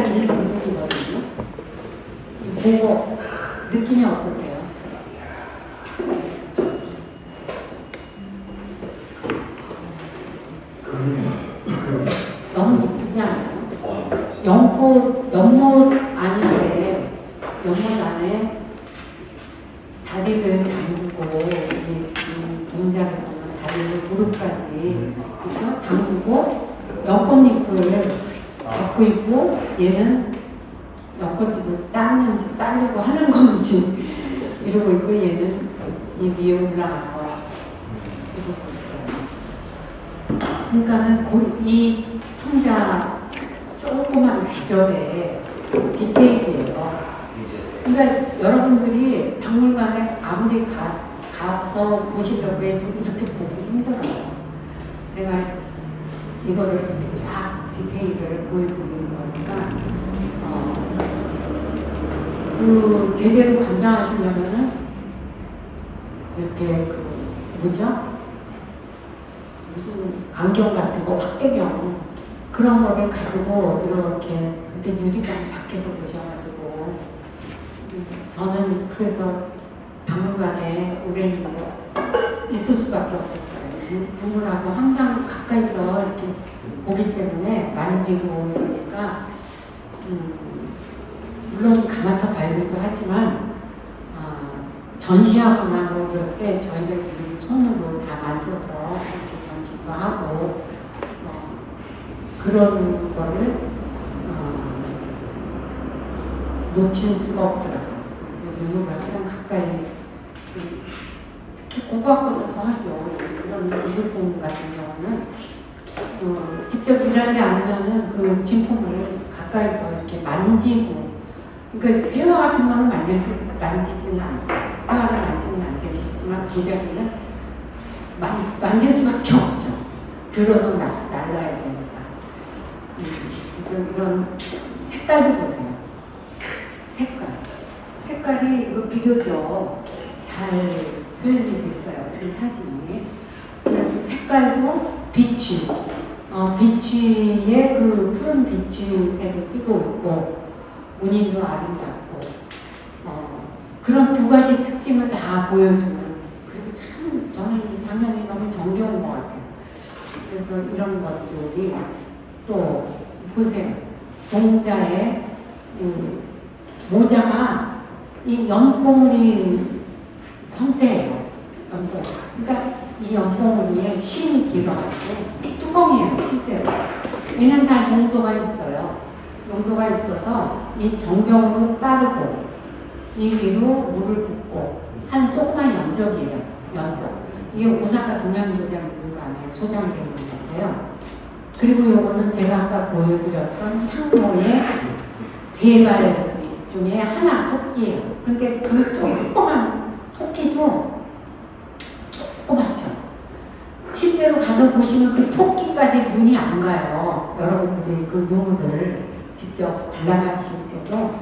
있는 부분이거든요. 보고 느낌이 어떠세요? 너무 예쁘지 않아요? 연못 아닌데 연못 안에 다리를 담그고 이 동작을 보면 다리를 무릎까지 그래서 담그고 연꽃잎을 잡고 있고 얘는 연꽃잎을 따르는지 따르고 하는 건지 이러고 있고 얘는 이 위에 올라가서 이러고 있어요. 그러니까는 이 청자 조그만 계절의 디테일이에요. 그러니까 여러분들이 박물관에 아무리 가서 보시려고 해도 이렇게 보기 힘들어요. 제가 이거를 쫙 디테일을 보여드리는 거니까 그 제대로 감당하시려면은 이렇게 뭐죠? 무슨 안경 같은 거, 확대경 그런 거를 가지고 이렇게 그때 유리관 밖에서 보셔가지고 저는 그래서 박물관에 오래 있을 수밖에 없었어요. 동물하고 항상 가까이서 이렇게 보기 때문에 만지고 이러니까 물론 가마타 발굴도 하지만 전시하거나 뭐 이럴 때 저희가 손으로 다 만져서 이렇게 전시도 하고 그런 거를 놓칠 수가 없더라고요. 그래서 눈으로 가장 가까이 특히 공부학보다 더 하죠. 이런 미술품 같은 경우는 직접 일하지 않으면은 그 진품을 가까이서 이렇게 만지고 그러니까 회화 같은 거는 만지지는 않죠. 회화를 만지면 안 되겠지만 도자기는 만질 수밖에 없죠. 들어서 날라야 되니까. 이런 색깔도 보세요. 색깔이 이거 비교적 잘 표현이 됐어요. 이 사진이. 그래서 색깔도 비취. 비취에 그 푸른 비취색이 띄고 있고 무늬도 아름답고 그런 두 가지 특징을 다 보여주는 그리고 참 저는 이 장면이 너무 정겨운 것 같아요. 그래서 이런 것들이 또 보세요. 동자의 모자가 이 연봉우리 형태예요. 연봉. 그러니까 이 연봉우리에 심이 길어가지고 뚜껑이에요, 실제로. 왜냐면 다 용도가 있어요. 용도가 있어서 이 정경으로 따르고 이 위로 물을 붓고 하는 조그만 연적이에요. 연적. 이게 오사카 동양도자미술관에 소장되어 있는 건데요. 그리고 요거는 제가 아까 보여드렸던 향로의 세 발 중에 하나 토끼예요. 근데 그 조그만 토끼도 조그맣죠. 실제로 가서 보시면 그 토끼까지 눈이 안 가요. 여러분들이 그 눈을 직접 관람하실 때도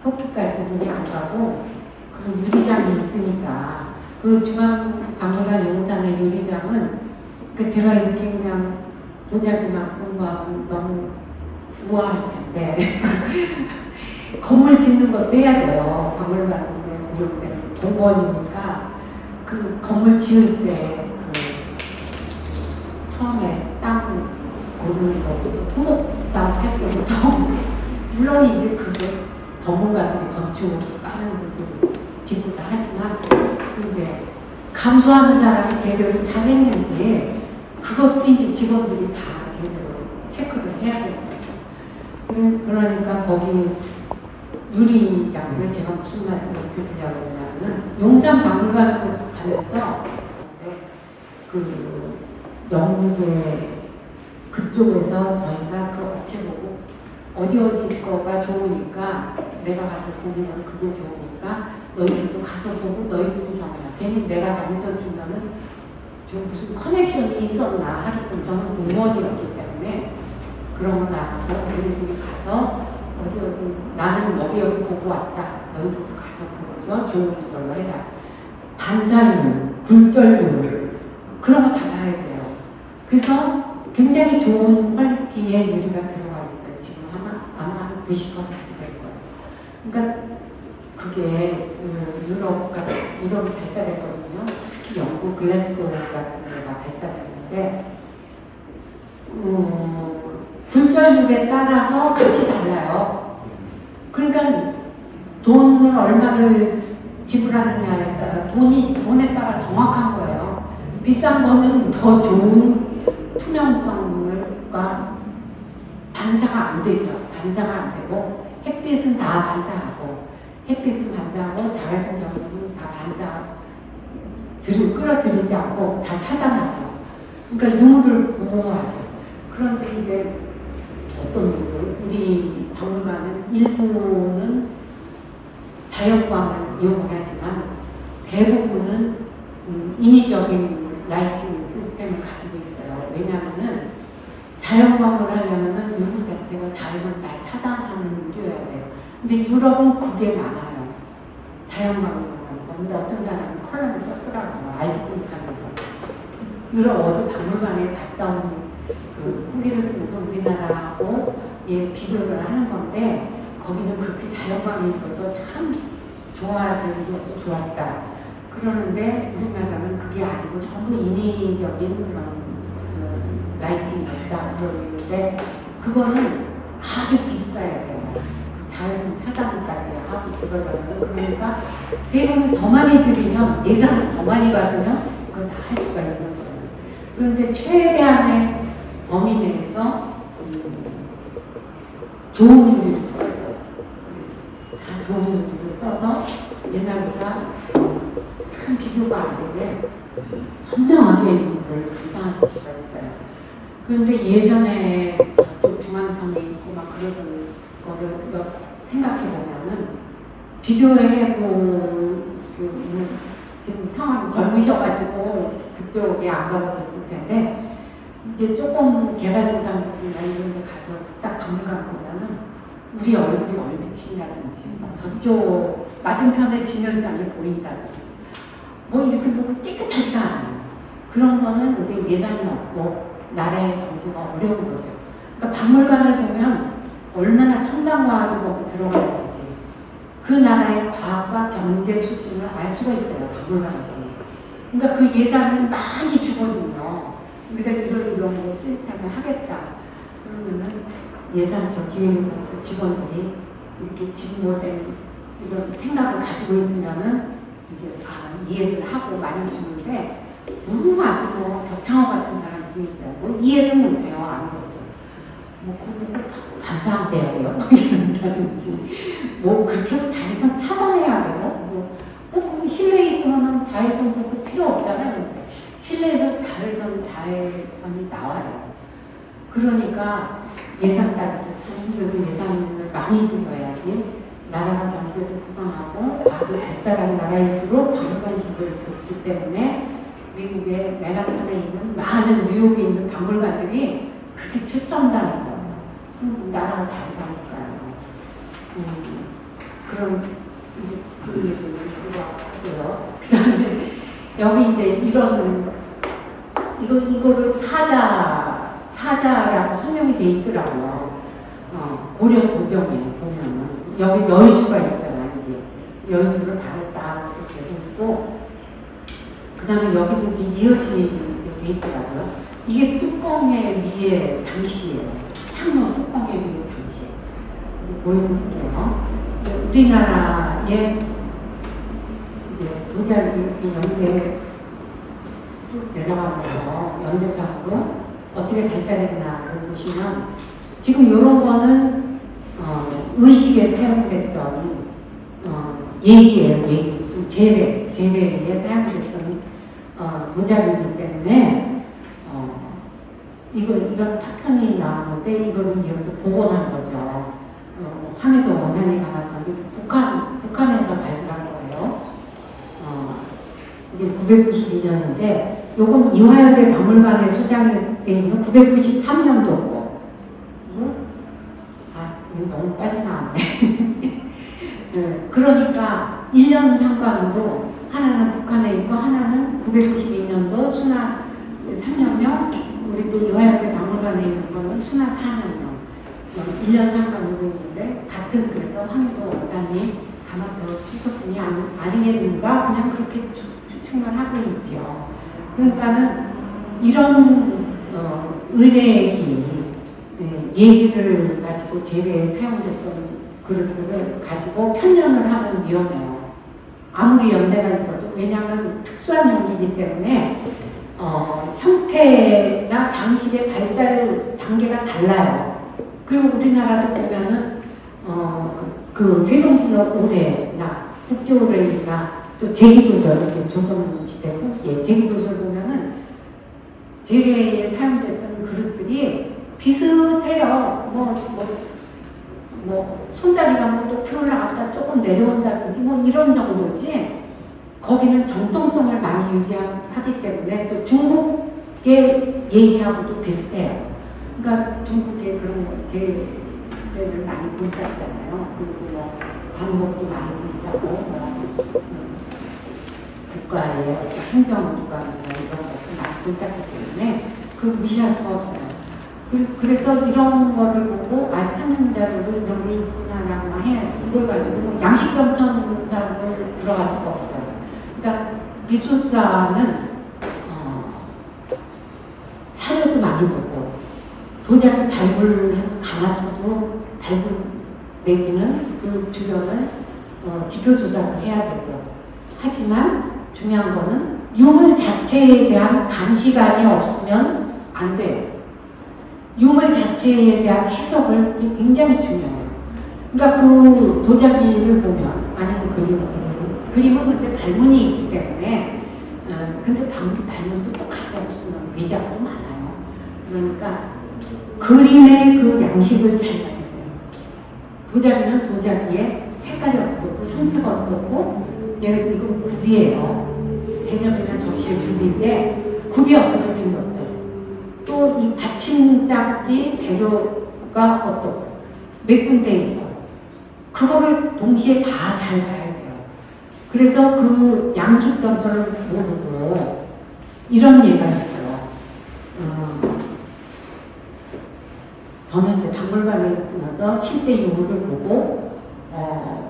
토끼까지 눈이 안 가고 그 유리장이 있으니까 그 중앙박물관 용산의 유리장은 그 제가 이렇게 그냥 도자기만 공부하면 너무 우아할 텐데 건물 짓는 것도 해야 돼요. 박물관에 공무원이니까 그 건물 지을 때 처음에 땅 고르는 거부터 토목 땅 할 때부터 물론 이제 그게 전문가들이 건축하는 분들이 짓고 다 하지만 근데 감수하는 사람이 제대로 잘했는지 그것도 이제 직원들이 다 제대로 체크를 해야 되는 거죠. 그러니까 거기 유리장을 제가 무슨 말씀을 드리려고 하냐면 용산 박물관을 가면서 그 영국의 그쪽에서 저희가 그 업체 보고 어디 거가 좋으니까 내가 가서 보면 그게 좋으니까 너희들도 가서 보고 너희들도 정해라. 괜히 내가 정해서주면은 좀 무슨 커넥션이 있었나 하기끔 저는 공무원이었기 때문에 그런 거 나가고 너희들이 가서 어디 나는 여기 보고 왔다. 너희들도 가서 보고서 좋은 걸로 해라. 반사율, 굴절율 그런 거 다 봐야 돼요. 그래서 굉장히 좋은 퀄리티의 유리가 들어가 있어요. 지금 아마 90%될 거예요. 그러니까 그게 유럽이 발달했거든요. 특히 영국 글래스고 같은 데가 발달했는데 굴절육에 따라서 값이 달라요. 그러니까 돈을 얼마를 지불하느냐에 따라 돈에 따라 정확한 거예요. 비싼 거는 더 좋은 투명성과 반사가 안 되죠. 반사가 안 되고 햇빛은 다 반사하고 자외선 전구는 다 끌어들이지 않고 다 차단하죠. 그러니까 유물을 보호하죠. 그런데 이제 어떤 분들 우리 박물관은 일부는 자연광을 이용을 하지만 대부분은 인위적인 라이팅 시스템을 가지고 있어요. 왜냐하면은 자연광을 하려면은 유물 자체가 자외선 다 차단하는 띄어야 돼요. 근데 유럽은 그게 많아요. 자연광을 하는 거. 근데 어떤 사람은 컬러를 썼더라고요. 아이스크림하면서. 유럽 어디 박물관에 갔다 온 그 후기를 쓰면서 우리나라하고 비교를 하는 건데 거기는 그렇게 자연광이 있어서 참 좋아서 좋았다. 그러는데 우리나라는 그게 아니고 전부 인위적인 그런 라이팅이었다. 그러는데 그거는 아주 비싸야 돼요. 자외선 차단까지 하고 그러려면 그러니까 세금을 더 많이 들이면 예산을 더 많이 받으면 그걸 다 할 수가 있는 거예요. 그런데 최대한의 범위 내에서 좋은 유리를 썼어요. 다 좋은 유리를 써서 옛날보다 참 비교가 안 되게 선명하게 유리를 감상하실 수가 있어요. 그런데 예전에 저쪽 중앙청에 있고 막 그러던 거를 생각해 보면은 비교해 볼 수 있는 지금 상황이 젊으셔가지고 그쪽에 안 가보셨을 텐데 이제 조금 개발도상국이나 이런 데 가서 딱 박물관 보면은 우리 얼굴이 얼매친다든지 저쪽 맞은편에 진열장이 보인다든지 뭐 이렇게 보고 깨끗하지가 않아요. 그런 거는 이제 예산이 없고 나라의 경제가 어려운 거죠. 그러니까 박물관을 보면 얼마나 첨단 과학이 들어가 있는지 그 나라의 과학과 경제 수준을 알 수가 있어요. 박물관을 보면. 그러니까 그 예산을 많이 주거든요. 우리가 이런 거 시스템을 하겠다. 그러면은 예산처 기획센터 직원들이 이렇게 직무된 이런 생각을 가지고 있으면은 이제 이해를 하고 많이 주는데 너무 아주 벽창호 같은 사람들이 있어요. 뭐 이해를 못해요. 아무것도. 뭐 그거 감사한대야 돼요. 이런다든지 뭐 그렇게 자외선 차단해야 돼요. 뭐 실내에 있으면은 자외선 그 필요 없잖아요. 실내에서 자외선이 나와요. 그러니까 예산 따지도 참 힘들고 예산을 많이 들여야지 나라가 경제도 부강하고 과학이 발달한 나라일수록 박물관 시설이 좋기 때문에 미국의 맨하탄에 있는 많은 뉴욕에 있는 박물관들이 그렇게 최첨단인 거예요. 나라가 잘 사니까요. 그럼 이제 그 얘기는 그거 하고요. 그 다음에 여기 이제 이거를 사자라고 설명이 돼 있더라고요. 고려 도경에 보면은 여기 여의주가 있잖아요. 이게 여의주를 발을 딱 이렇게 놓고 그 다음에 여기도 이렇게 이어지게 돼 있더라고요. 이게 뚜껑의 위에 장식이에요. 향로 뚜껑의 위에 장식. 보여드릴게요. 우리나라의 이제 도자기 연대 쭉 내려가면서 연대상으로 어떻게 발달했나를 보시면 지금 이런 거는 의식에 사용됐던 예기예요. 예기. 무슨 제례에 사용됐던 도자기이기 때문에 이런 파편이 나왔는데 이거를 이어서 복원한 거죠. 황해도 원산이 강았던 게 북한에서 발굴한 거예요. 이게 992년인데 요건 이화여대 박물관에 소장되어 있는 993년도고 이거 너무 빨리 나왔네. 네, 그러니까 1년 상관으로 하나는 북한에 있고 하나는 992년도 순화 3년명 우리 또 이화여대 박물관에 있는 거는 순화 4년명 1년 상관으로 있는데 그분이 아니겠는가 그냥 그렇게 추측만 하고 있죠. 그러니까는 이런 은혜의 길, 얘기를 가지고 제례에 사용됐던 그릇들을 가지고 편견을 하면 위험해요. 아무리 연대가 있어도. 왜냐하면 특수한 용기이기 때문에 형태나 장식의 발달 단계가 달라요. 그리고 우리나라도 보면은 그 세종실록 올해나 국제올해나 또 제기도설, 조선시대 후기에 제기도설 보면은 제례에 사용됐던 그릇들이 비슷해요. 손잡이가 뭐 높이 올라갔다 조금 내려온다든지 뭐 이런 정도지. 거기는 정통성을 많이 유지하기 때문에 또 중국의 얘기하고도 비슷해요. 그러니까 중국의 그런 제례를 많이 본땄잖아요. 그리고 뭐 방법도 많이 본다고 국가의 행정기관이나 이런 것도 많이 본땄기 때문에 그걸 무시할 수가 없어요. 그래서 이런 거를 보고 상명자료로 이런 게 있구나라고 해야지. 이걸 가지고 양식경천사를 들어갈 수가 없어요. 그러니까 미술사는 사료도 많이 보고 도자기 발굴 가마토도 발굴 내지는 그 주변을 지표조사를 해야 되고. 하지만 중요한 거는 유물 자체에 대한 감시관이 없으면 안 돼요. 유물 자체에 대한 해석을 굉장히 중요해요. 그러니까 그 도자기를 보면 아니면 그림은 근데 발문이 있기 때문에 근데 발문도 똑같지 않으면 위작도 많아요. 그러니까 그림의 그 양식을 잘 봐야 돼요. 도자기는 도자기에 색깔이 어떻고 형태가 어떻고 이건 굽이에요. 대접이나 접시의 굽인데 굽이 어떻게 생겼고 또 이 받침장기 재료가 어떻고 몇 군데 있고 그거를 동시에 다 잘 봐야 돼요. 그래서 그 양식 변천을 모르고 이런 예가 있어요. 저는 이제 박물관에 있으면서 실제 유물을 보고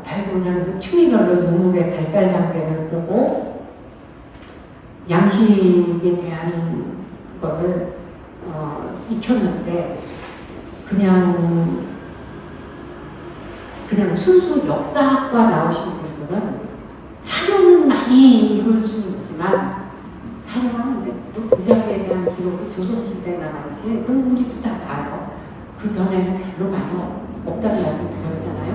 발굴하는 그 층위별로 유물의 발달 단계를 보고 양식에 대한 거를 익혔는데 그냥 순수 역사학과 나오신 분들은 사료는 많이 읽을 수 있지만 사료는 또 도자기에 대한 기록이 조선시대에 나왔지 그건 우리도 다 알아요. 그 전에는 별로 많이 없다는 말씀 드렸잖아요.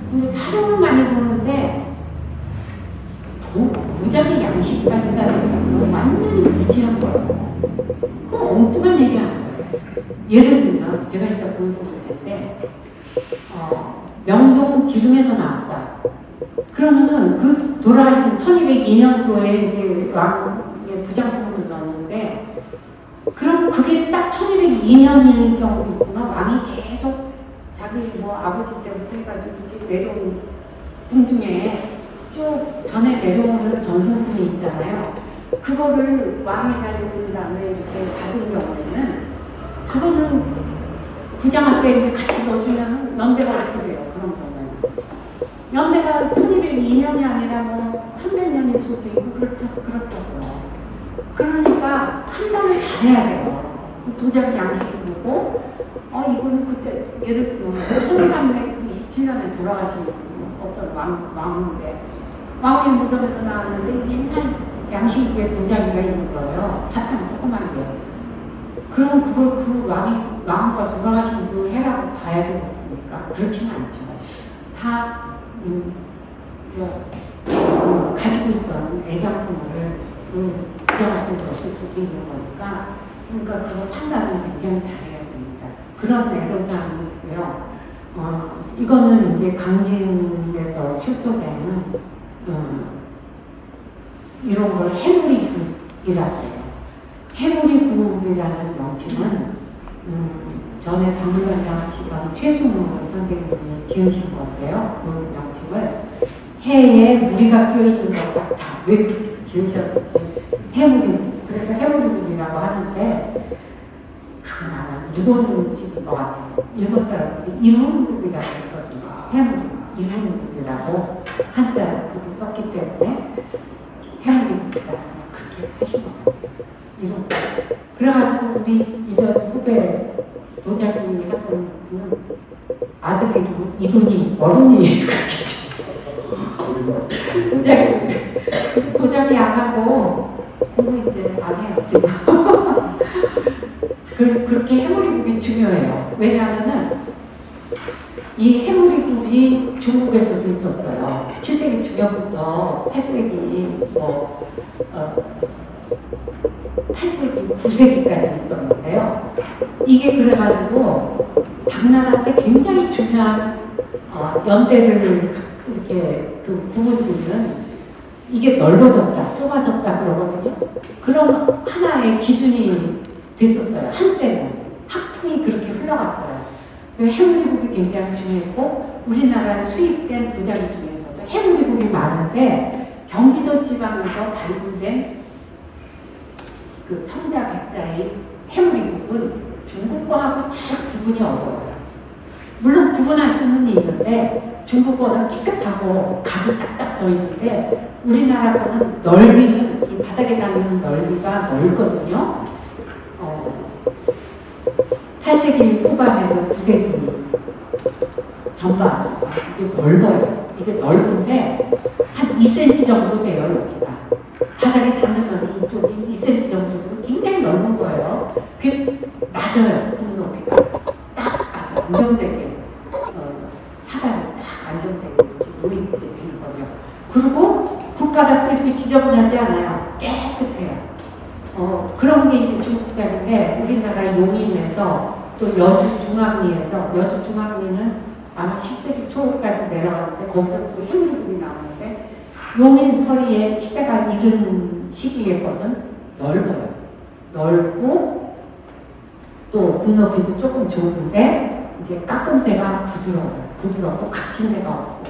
근데 사료를 많이 보는데 도자기 양식까지가 완전히 무지한 거예요. 그건 엉뚱한 얘기 하는 거예요. 예를 들면 제가 이따 보여드릴 텐데 명종 지중에서 나왔다. 그러면은 그 돌아가신 1202년도에 이제 왕의 부장품을 넣었는데 그럼 그게 딱 1202년일 경우도 있지만 왕이 계속 자기 아버지 때부터 해가지고 이렇게 내려온 궁중에 쭉 전에 내려오는 전승품이 있잖아요. 그거를 왕의 자리에 온 다음에 이렇게 받은 경우에는 그거는 부장한테 이제 같이 넣어주면 연대가 어떻게 돼요? 그런 경우에는. 연대가 1202년이 아니라 1000몇 년일 수도 있고 그렇다고요. 그러니까 판단을 잘해야 돼요. 도자기 양식도 보고 이거는 그때 예를 들면 1327년에 돌아가신 어떤 왕인데 왕의 무덤에서 나왔는데 옛날 양식에 도자기가 있는 거예요. 사탕 조그만 게. 그럼 그걸 그 왕과 돌아가신 그 해라고 봐야 되겠습니까? 그렇지는 않죠. 다 가지고 있던 애장품을 부정하는 것을 속에 있는 거니까 그러니까 그거 판단을 굉장히 잘해야 됩니다. 그런 애로사항이고요. 이거는 이제 강진에서 출토되는 이런 걸 해무리국이라고 해요. 해무리국이라는 명칭은 전에 박물관장 하시던 최순호 선생님이 지으신 건데요. 그 명칭을 해에 무리가 껴있는 것 같아. 왜 지으셨는지 해무리국. 그래서 해무리국이라고 하는데 그건 아마 일본식인 것 같아요. 일본 사람들이 일본국이라고 했거든요. 해무리국. 이분이라고 한자 그렇게 썼기 때문에 해물이국자 그렇게 하신 거예요. 이런 거. 그래가지고 우리 이전 후배 도자기 하던 분은 아들이 이분이 어른이 그렇게 됐어요. 도자기 안 하고 공부 이제 안 해요 지금. 그렇게 해물이국이 중요해요. 왜냐하면은 이 해물이국이 중국에서도 있었어요. 7세기 중엽부터 8세기 8세기, 9세기까지 있었는데요. 이게 그래가지고 당나라 때 굉장히 중요한 연대를 이렇게 그 구분짓는 이게 넓어졌다, 좁아졌다 그러거든요. 그런 하나의 기준이 됐었어요. 한때는 학풍이 그렇게 흘러갔어요. 해물이국이 굉장히 중요했고 우리나라에 수입된 도자기 중에서도 해물이국이 많은데 경기도 지방에서 발굴된 그 청자 백자의 해물이국은 중국 거하고 잘 구분이 어려워요. 물론 구분할 수는 있는데 중국 거는 깨끗하고 각이 딱딱 져 있는데 우리나라 거는 넓이는 이 바닥에 닿는 넓이가 넓거든요. 8세기 후반에서 9세기 전반 이게 넓어요. 이게 넓은데 한 2cm 정도 돼요. 여기가 바닥에 닿는 선이 이쪽이 2cm 정도 굉장히 넓은 거예요. 그게 낮아요. 굽 높이가 딱 아주 안정되게 사다리 딱 안정되게 이렇게 놓이게 되는 거죠. 그리고 붓바닥도 이렇게 지저분하지 않아요. 깨끗해요. 그런 게 이제 중국자인데 우리나라 용인에서 또 여주 중앙리에서 여주 중앙리는 아마 10세기 초까지 내려가는데 거기서 또 해물국이 나오는데 용인 서리에 시대가 이른 시기의 것은 넓어요. 넓고 또 굽높이도 조금 좁은데 이제 깎음새가 부드럽고 갇힌 데가 없고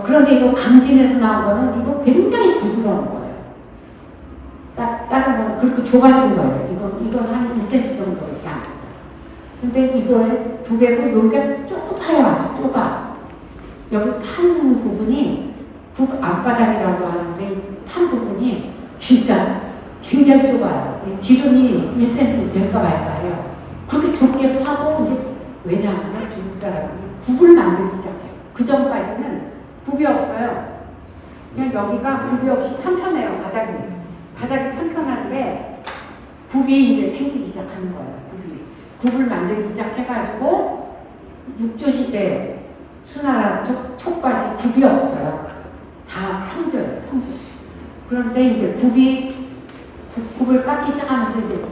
그런데 이거 강진에서 나온 거는 이거 굉장히 부드러운 거예요. 다른 건 그렇게 좁아진 거예요. 이건 한 2cm 정도밖에 안 돼요. 근데 이거에 두 배고 여기가 좁아요. 아주 좁아. 여기 판 부분이 앞바닥이라고 하는데 판 부분이 진짜 굉장히 좁아요. 지름이 1cm 될까 말까 해요. 그렇게 좁게 파고 이제 왜냐하면 중국 사람이 굽을 만들기 시작해요. 그 전까지는 굽이 없어요. 그냥 여기가 굽이 없이 편편해요. 바닥이 편편한데 굽이 이제 생기기 시작하는 거예요. 굽을 만들기 시작해가지고 육조시대 수나라 초까지 굽이 없어요. 다 평저예요. 그런데 이제 굽을 깎기 시작하면서 이제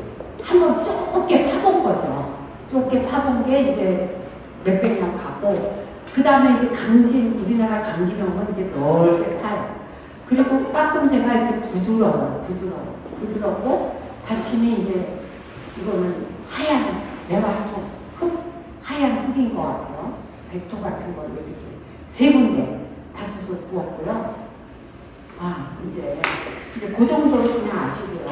한번 좁게 파본 거죠. 좁게 파본 게 이제 몇백 년 가고 그 다음에 이제 우리나라 강진형은 이제 넓게 파요. 그리고 깎음새가 이렇게 부드럽고 받침이 이제 이거는 내가 하얀 흙인 것 같아요. 백토 같은 걸 이렇게 세 군데 받쳐서 구웠고요. 이제 그 정도로 그냥 아시고요.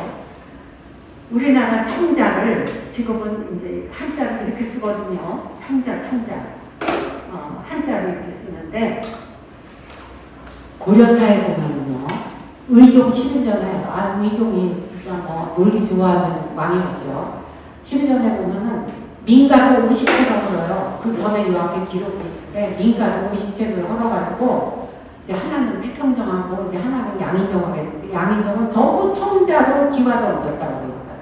우리나라 청자를 지금은 이제 한자를 이렇게 쓰거든요. 청자. 한자를 이렇게 쓰는데 고려사에 보면은요. 의종 11년에 의종이 진짜 논리 좋아하는 왕이었죠. 11년에 보면은 민가로 50채가 흘러요. 그 전에 요한에 기록이 있는데 민가로 50채를 흘러가지고 이제 하나는 태평정하고 이제 하나는 양의정을 했는데 양의정은 전부 청자로 기와도 얹었다고 돼 있어요.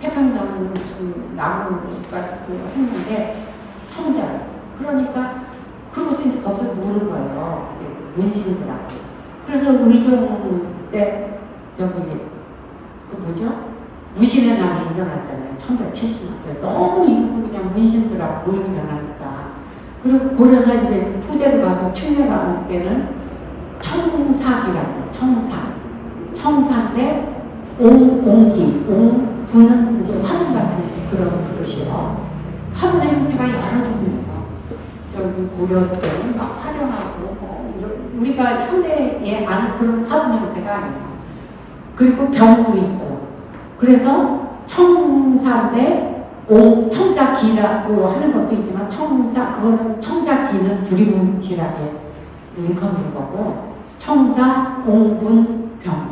태평정은 무슨 나무가 했는데 청자. 그러니까 그것을 이제 거기서 노는 거예요. 이제 문신들하고. 그래서 의종 때 무신의 날이 일어났잖아요. 1970년대. 너무 이거 그냥 문신들하고 모임이 일어나니까. 그리고 고려사 이제 후대로 가서 충렬하는 때는 청사기라고 청사인데 부는 이제 화분 같은 그런 그릇이요. 화분의 형태가 여러 종류예요. 저기 고려 때는 막 화려하고 우리가 현대에 아는 그런 화분 형태가 아니에요. 그리고 병도 있고. 그래서 청사인데 청사기라고 하는 것도 있지만 그거는 청사기는 두리뭉실하게 일컫는 거고 청사, 옹분, 병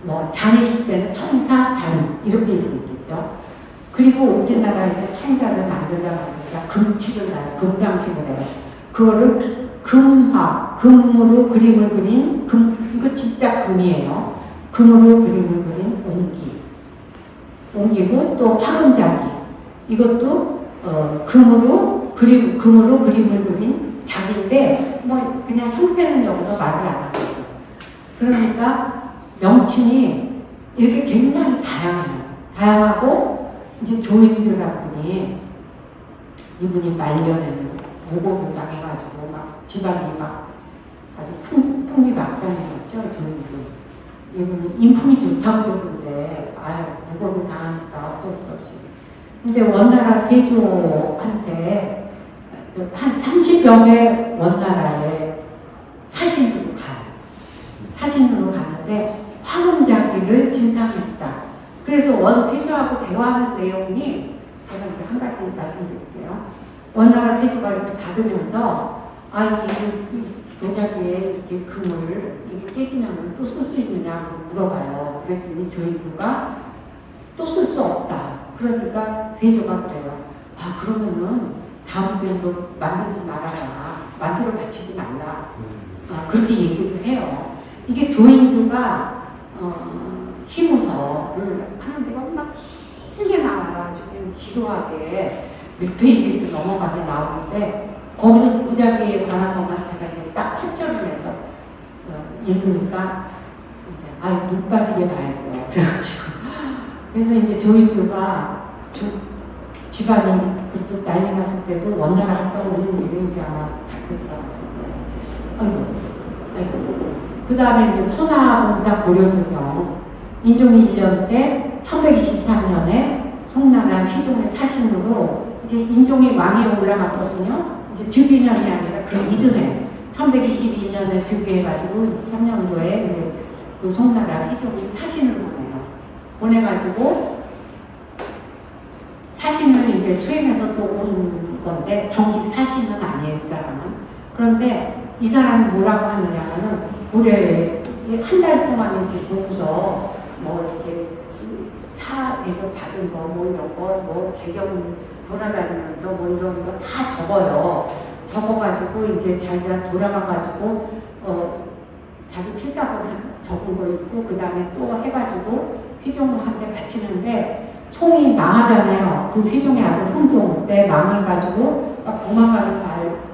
뭐 잔일 때는 청사, 잔 이렇게 얘기했겠죠. 그리고 우리나라에서 청자를 만들려고 하니까 금칠을 해요. 금장식을 해요. 그거를 금으로 그림을 그린 이거 진짜 금이에요. 금으로 그림을 그린 옹기고 또 화금자기 이것도 금으로 그림을 그린 자기인데 뭐 그냥 형태는 여기서 말을 안 하는 거죠. 그러니까 명칭이 이렇게 굉장히 다양하고 이제 조인규라는 분이 이분이 말년에는 무고를 당해가지고 막 집안이 막 아주 풍미 박산이었죠. 조인규. 이분이 인품이 좋다고 그러던데 무고를 당하니까 어쩔 수 없이. 근데 원나라 세조한테 한 30여 명 원나라에 사신으로 가는데 화금자기를 진상했다. 그래서 세조하고 대화하는 내용이 제가 이제 한 가지 말씀드릴게요. 원나라 세조가 이렇게 받으면서 이 도자기에 이렇게 금을 이게 깨지면 또 쓸 수 있느냐고 물어봐요. 그랬더니 조인규가 또 쓸 수 없다. 그러니까 세조가 그래요. 그러면은 다음부터는 만들지 말아라. 만들어 바치지 말라. 그렇게 얘기를 해요. 이게 조인규가 시무서를 하는데 막 길게 나와가지고 지루하게 몇 페이지 넘어가게 나오는데 거기서 도자기에 관한 것만 제가 이제 딱 캡처를 해서 읽으니까 이제 눈 빠지게 봐야 돼요. 그래가지고 그래서 이제 조인규가 집안이 그때 난리 났을 때도 원나라 갔다 오는 일이 이제 아마 잡혀 들어갔을 거예요. 아이고. 그 다음에 이제 선화봉사 고려두경 인종이 1년 때 1123년에 송나라 휘종의 사신으로 이제 인종이 왕위에 올라갔거든요. 이제 즉위년이 아니라 그 이듬해 1122년에 즉위해가지고 23년도에 그 송나라 휘종이 사신을 보내가지고 사신을 이제 수행해서 또 온 건데 정식 사신은 아니에요, 이 사람은. 그런데 이 사람이 뭐라고 하느냐면은 올해 한 달 동안 이렇게 보고서 뭐 이렇게 대접 받은 거 뭐 이런 거 뭐 개경 돌아다니면서 뭐 이런 거 다 적어요. 적어가지고 이제 자기가 돌아가가지고 자기 필사본 적은 거 있고 그 다음에 또 해가지고 휘종한테 바치는데 송이 망하잖아요. 그 휘종의 아들 흥종 때 망해가지고 막 도망가는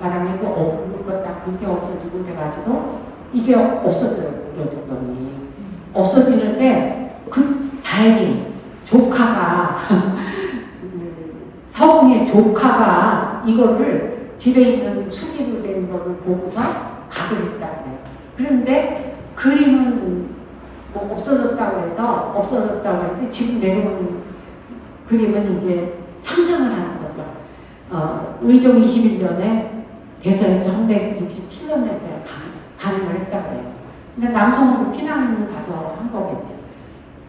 바람에 또 엎은 딱 그게 없어지고 그래가지고 이게 없어져요. 그러더니 없어지는데 다행히 조카가 서궁의 조카가 이거를 집에 있는 수기로 된 거를 보고서 각을 했다고 해요. 그런데 그림은 뭐 없어졌다고 했는데 지금 내려오는 그림은 이제 상상을 하는 거죠. 의종 21년에 대서에서 1967년에서 가능을 했다고 해요. 근데 남성으로 피난을 가서 한 거겠죠.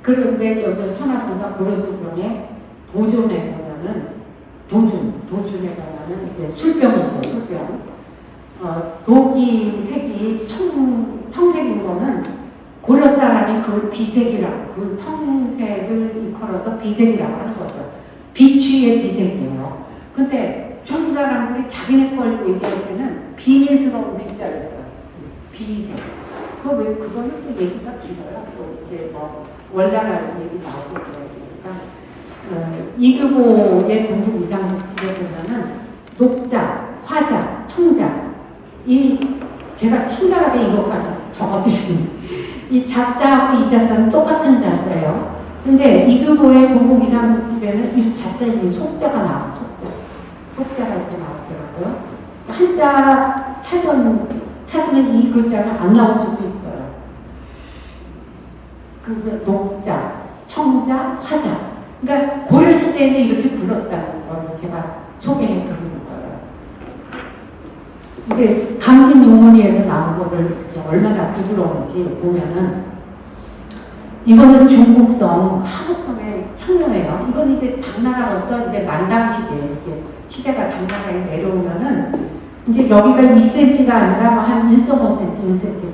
그런데 여기 선화봉사 고려두경의 도전에 보면은 도준에 보면은 이제 술병이죠, 술병. 독이 색이 청색인 거는 고려 사람이 그걸 비색이라고, 그 청색을 일컬어서 비색이라고 하는 거죠. 비취의 비색이에요. 근데 중국 사람들이 자기네 걸 얘기할 때는 비밀스러운 비자를 써요. 비색. 그거는 또 얘기가 길어요. 또 이제 뭐 월나라 얘기 나오고 그러니까 이규보의 동북 이상집에 보면은 녹자, 화자, 청자 제가 친절하게 이것까지 적어드리니 이 자자하고 이 자자는 똑같은 자자예요. 근데 이규보의 동북 이상집에는 이 자자에 속자가 나와요. 속자가 이렇게 나오더라고요. 한자 찾으면 이 글자가 안 나올 수도 있어요. 그 녹자, 청자, 화자. 그러니까 고려시대에는 이렇게 불렀다는 걸 제가 소개해 드리는 거예요. 이게 강진용문이에서 나온 거를 얼마나 부드러운지 보면은 이거는 중국성, 한국성의 향료예요. 이건 이제 당나라로서 이제 만당 시대, 이제 시대가 당나라에 내려오면은 이제 여기가 2cm가 아니라 뭐 한 1.5cm, 1cm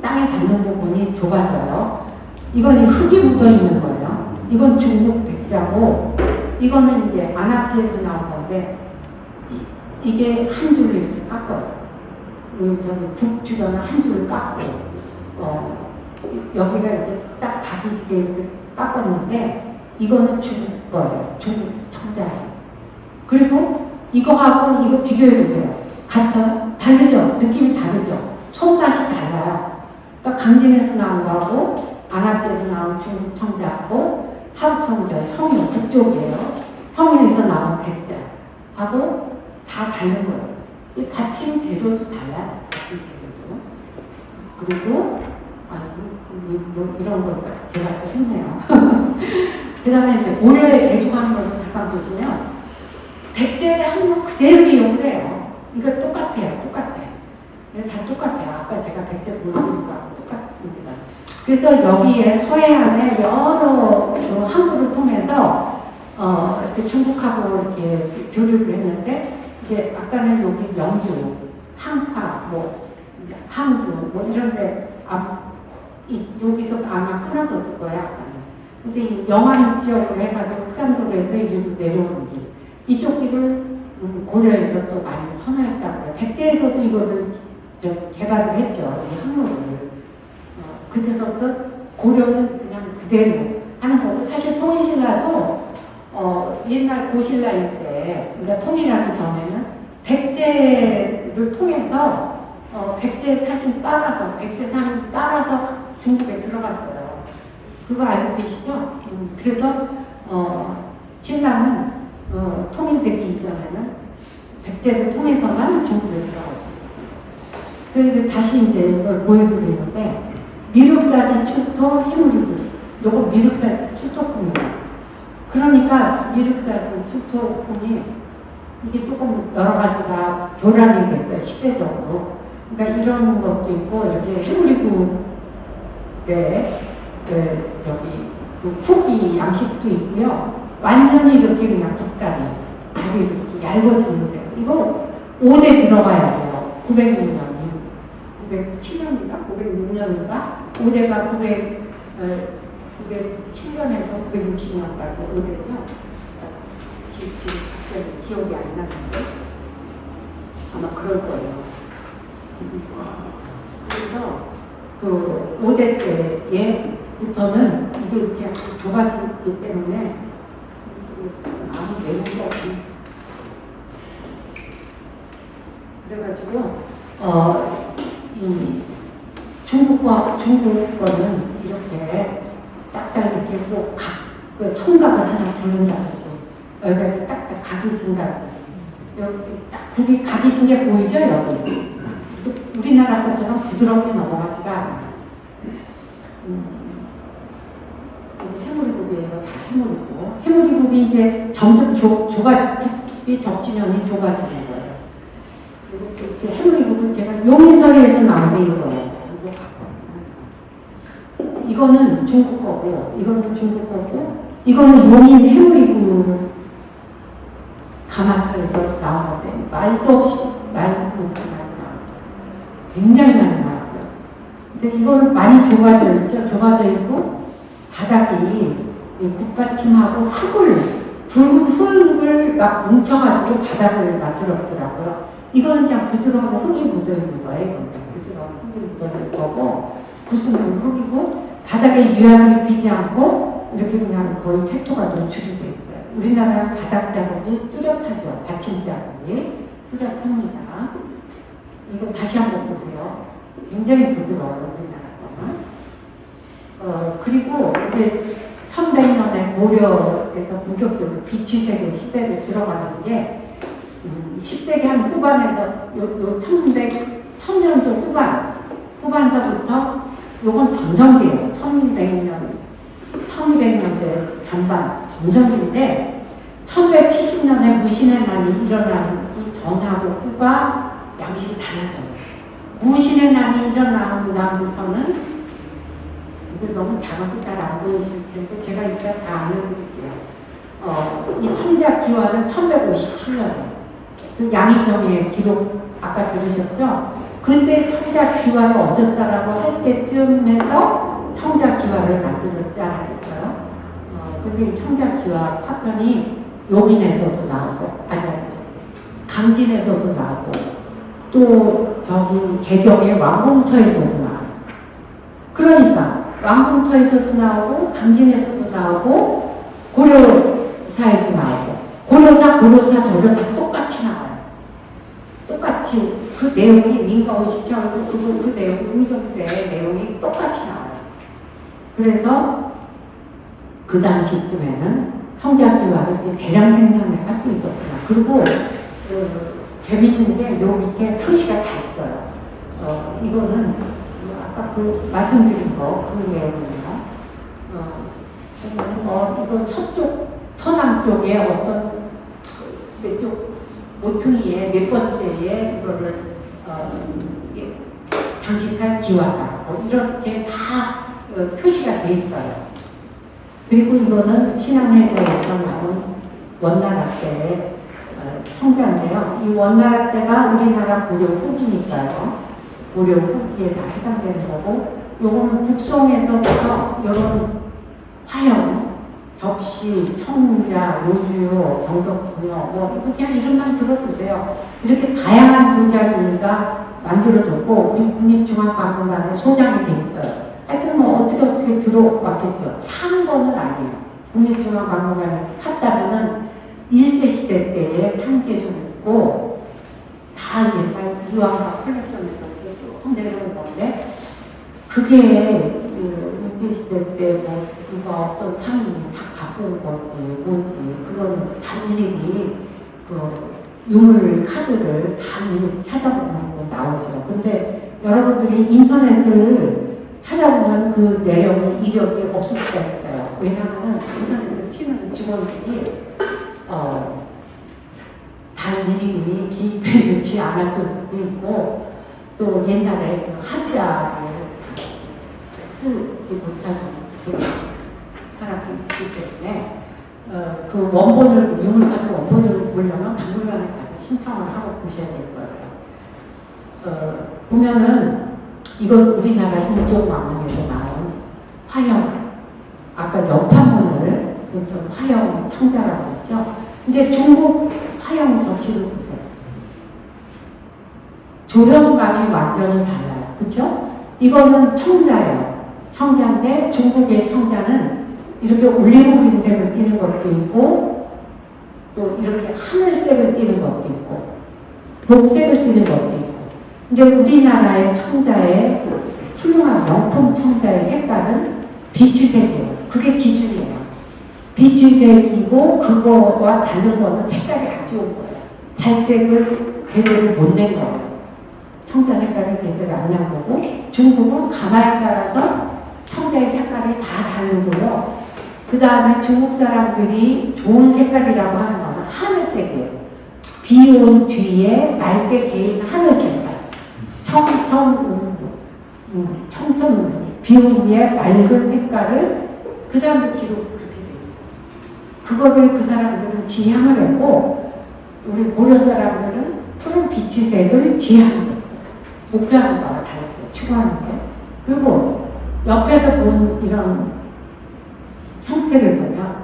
땅에 닿는 부분이 좁아져요. 이건 흙이 묻어 있는 거예요. 이건 중국 백자고, 이거는 이제 안압지에서 나온 건데, 이게 한 줄을 이렇게 깎아요. 저기 북 주변을 한 줄을 깎고, 여기가 이렇게 딱 가기지게 이렇게 깎았는데, 이거는 중국 거예요. 중국 청자예요. 그리고 이거하고 이거 비교해보세요. 같아요? 다르죠? 느낌이 다르죠? 손맛이 달라요. 그러니까 강진에서 나온 거하고, 안압지에서 나온 중국 청자하고, 하북성자, 형인 북쪽이에요. 형인에서 나온 백자하고 다 다른 거예요. 이 받침 재료도 달라요. 받침 재료도. 그리고 이런 걸 제가 또 했네요. 그 다음에 이제 고려에 개종하는 걸 잠깐 보시면 백제의 한국 그대로 이용을 해요. 이거 똑같아요. 똑같아요. 다 똑같아요. 아까 제가 백제 보여드린 거하고 똑같습니다. 그래서 여기에 서해안에 여러 항구를 통해서 이렇게 중국하고 이렇게 교류를 했는데, 이제 아까는 여기 영주, 항파, 뭐 항주, 뭐 이런데 여기서 아마 끊어졌을 거야. 아까는. 근데 이 영안 지역으로 해가지고 흑산도로에서 이리로 내려오는 길, 이쪽 길을 고려에서 또 많이 선호했다고 해요. 백제에서도 이거를 개발을 했죠. 이 항로를. 그때서부터 고려는 그냥 그대로 하는 거고, 사실 통일신라도 옛날 고신라일 때, 그러니까 통일하기 전에는 백제를 통해서 백제 사신 따라서, 백제 사람 따라서 중국에 들어갔어요. 그거 알고 계시죠? 그래서 신라는 통일되기 이전에는 백제를 통해서만 중국에 들어갔어요. 그런데 다시 이제 이걸 보여드리는데, 미륵사지 출토 해물이고, 요거 미륵사지 출토품이에요. 그러니까 미륵사지 출토품이 이게 조금 여러 가지가 교란이 됐어요, 시대적으로. 그러니까 이런 것도 있고, 이렇게 해물이국에 쿡이 양식도 있고요. 완전히 이렇게 그냥 국다리, 다리 이렇게 얇아지는 데요. 이거 5대 들어가야 돼요. 906년. 907년인가? 906년인가? 5대가 907년에서 960년까지 5대죠? 지금 갑자기 기억이 안 나는데 아마 그럴 거예요. 그래서 그 5대 때부터는 이게 이렇게 좁아지기 때문에 아무 내용도 없이 그래가지고 이 중국 거는 이렇게 딱딱 이렇게 꼭 성각을 하나 두른다든지, 여기가 딱딱 각이 진다든지, 여기 딱 굽이 각이 진 게 보이죠, 여기? 우리나라 것처럼 부드럽게 넘어가지가 않아요. 해물이국이에요. 다 해물이고. 해물이국이 이제 점점 굽이 적지면이 좁아지는 거예요. 그리고 이제 해물이국은 제가 용인서리에서 나온 게 이거예요. 이거는 중국 거고, 이거는 중국 거고, 이거는 용인 해물이국 가마솥에서 나온 건데, 말도 없이, 말도 없이 많이 나왔어요. 굉장히 많이 나왔어요. 근데 이거는 많이 좁아져 있죠. 좁아져 있고, 바닥이 국받침하고 붉은 흙을 막 뭉쳐가지고 바닥을 만들었더라고요. 이거는 그냥 부드러운 흙이 묻어있는 거예요. 부드러운 흙이 묻어있는 거고, 무슨 흙이고, 바닥에 유약을 입히지 않고 이렇게 그냥 거의 태토가 노출이 되어 있어요. 우리나라 바닥 자국이 뚜렷하죠. 받침 자국이 뚜렷합니다. 이거 다시 한번 보세요. 굉장히 부드러워요. 우리나라 거는. 그리고 이제 1100년에 고려에서 본격적으로 비취세계 시대로 들어가는 게 10세기 한 후반에서 요 1000년도 후반서부터 요건 전성기예요. 1200년대 전반 전성기인데 1170년에 무신의 난이 일어나기 전하고 후가 양식이 달라져요. 무신의 난이 일어나는 다음부터는 이거 너무 작아서 잘 안 보이실 텐데 제가 일단 다 알려드릴게요. 이 청자 기와는 1157년에 그 양희정의 기록 아까 들으셨죠? 근데 청자 기와를 얹었다라고 할 때쯤에서 청자 기와를 만들었지 않았어요? 근데 이 청자 기와 파편이 용인에서도 나오고, 강진에서도 나오고, 또 저기 개경의 왕봉터에서도 나와요. 그러니까 왕봉터에서도 나오고, 강진에서도 나오고, 고려사에도 나오고, 고려사 저려 다 똑같이 나와요. 똑같이 그 내용이 민가오시처럼 그 내용이 의정부의 내용이 똑같이 나와요. 그래서 그 당시쯤에는 청자기와를 대량 생산을 할 수 있었구나. 그리고 재밌는 게 요 밑에 표시가 다 있어요. 이거는 아까 그 말씀드린 거 그 내용이에요. 이건 서남 쪽에 어떤 쪽 모퉁이에 몇 번째에 이거를 장식할 기와다. 이렇게 다 표시가 돼 있어요. 그리고 이거는 신안해에서 나온 원나라 때의 청자인데요. 이 원나라 때가 우리나라 고려 후기니까요. 고려 후기에 다 해당되는 거고, 요거는 북송에서부터 이런 화형, 접시, 청자, 요주요, 경덕증여, 이거 그냥 이름만 들어주세요. 이렇게 다양한 도자기가 만들어졌고, 우리 국립중앙박물관에 소장이 돼 있어요. 하여튼 어떻게 들어왔겠죠. 산 거는 아니에요. 국립중앙박물관에서 샀다면은 일제시대 때에 산 게 좀 있고, 다 옛날 이왕과 컬렉션에서 쭉 내려온 건데, 그게 일제시대 때 누가 어떤 상인이 싹 바꾼 건지 뭔지, 그거는 다 일일이 유물 카드를 다 일일이 찾아보는 거 나오죠. 근데 여러분들이 인터넷을 찾아보면 그 내용이 이력이 없을 수가 있어요. 왜냐하면 인터넷을 치는 직원들이 다 일일이 기입해 놓지 않았을 수도 있고, 또 옛날에 그 한자를 쓰지 못하는 사람도 있기 때문에 그 원본을, 유물카드 원본을 보려면 박물관에 가서 신청을 하고 보셔야 될 거예요. 보면은 이건 우리나라 인종왕릉에서 나온 화형, 아까 연판문을 어떤 화형 청자라고 했죠. 근데 중국 화형 접시를 보세요. 조형감이 완전히 달라요. 그렇죠? 이거는 청자예요. 청자인데 중국의 청자는 이렇게 올리브빈색을 띠는 것도 있고, 또 이렇게 하늘색을 띠는 것도 있고, 녹색을 띠는 것도 있고. 이제 우리나라의 청자의 훌륭한 명품 청자의 색깔은 비추색이에요. 그게 기준이에요. 비추색이고 그거와 다른 거는 색깔이 안 좋은 거예요. 발색을 제대로 못 낸 거예요. 청자 색깔이 제대로 안 난 거고, 중국은 가마에 따라서 청자의 색깔이 다 다르고요. 그 다음에 중국 사람들이 좋은 색깔이라고 하는 거는 하늘색이에요. 비 온 뒤에 맑게 개인 하늘 색깔. 비온 위에 맑은 색깔을 그 사람들 기록 그렇게 돼 있어요. 그거를 그 사람들은 지향을 했고, 우리 고려 사람들은 푸른 비치색을 지향을 했고, 목표하는 바가 달랐어요. 추구하는 게. 그리고 옆에서 본 이런 형태를 보면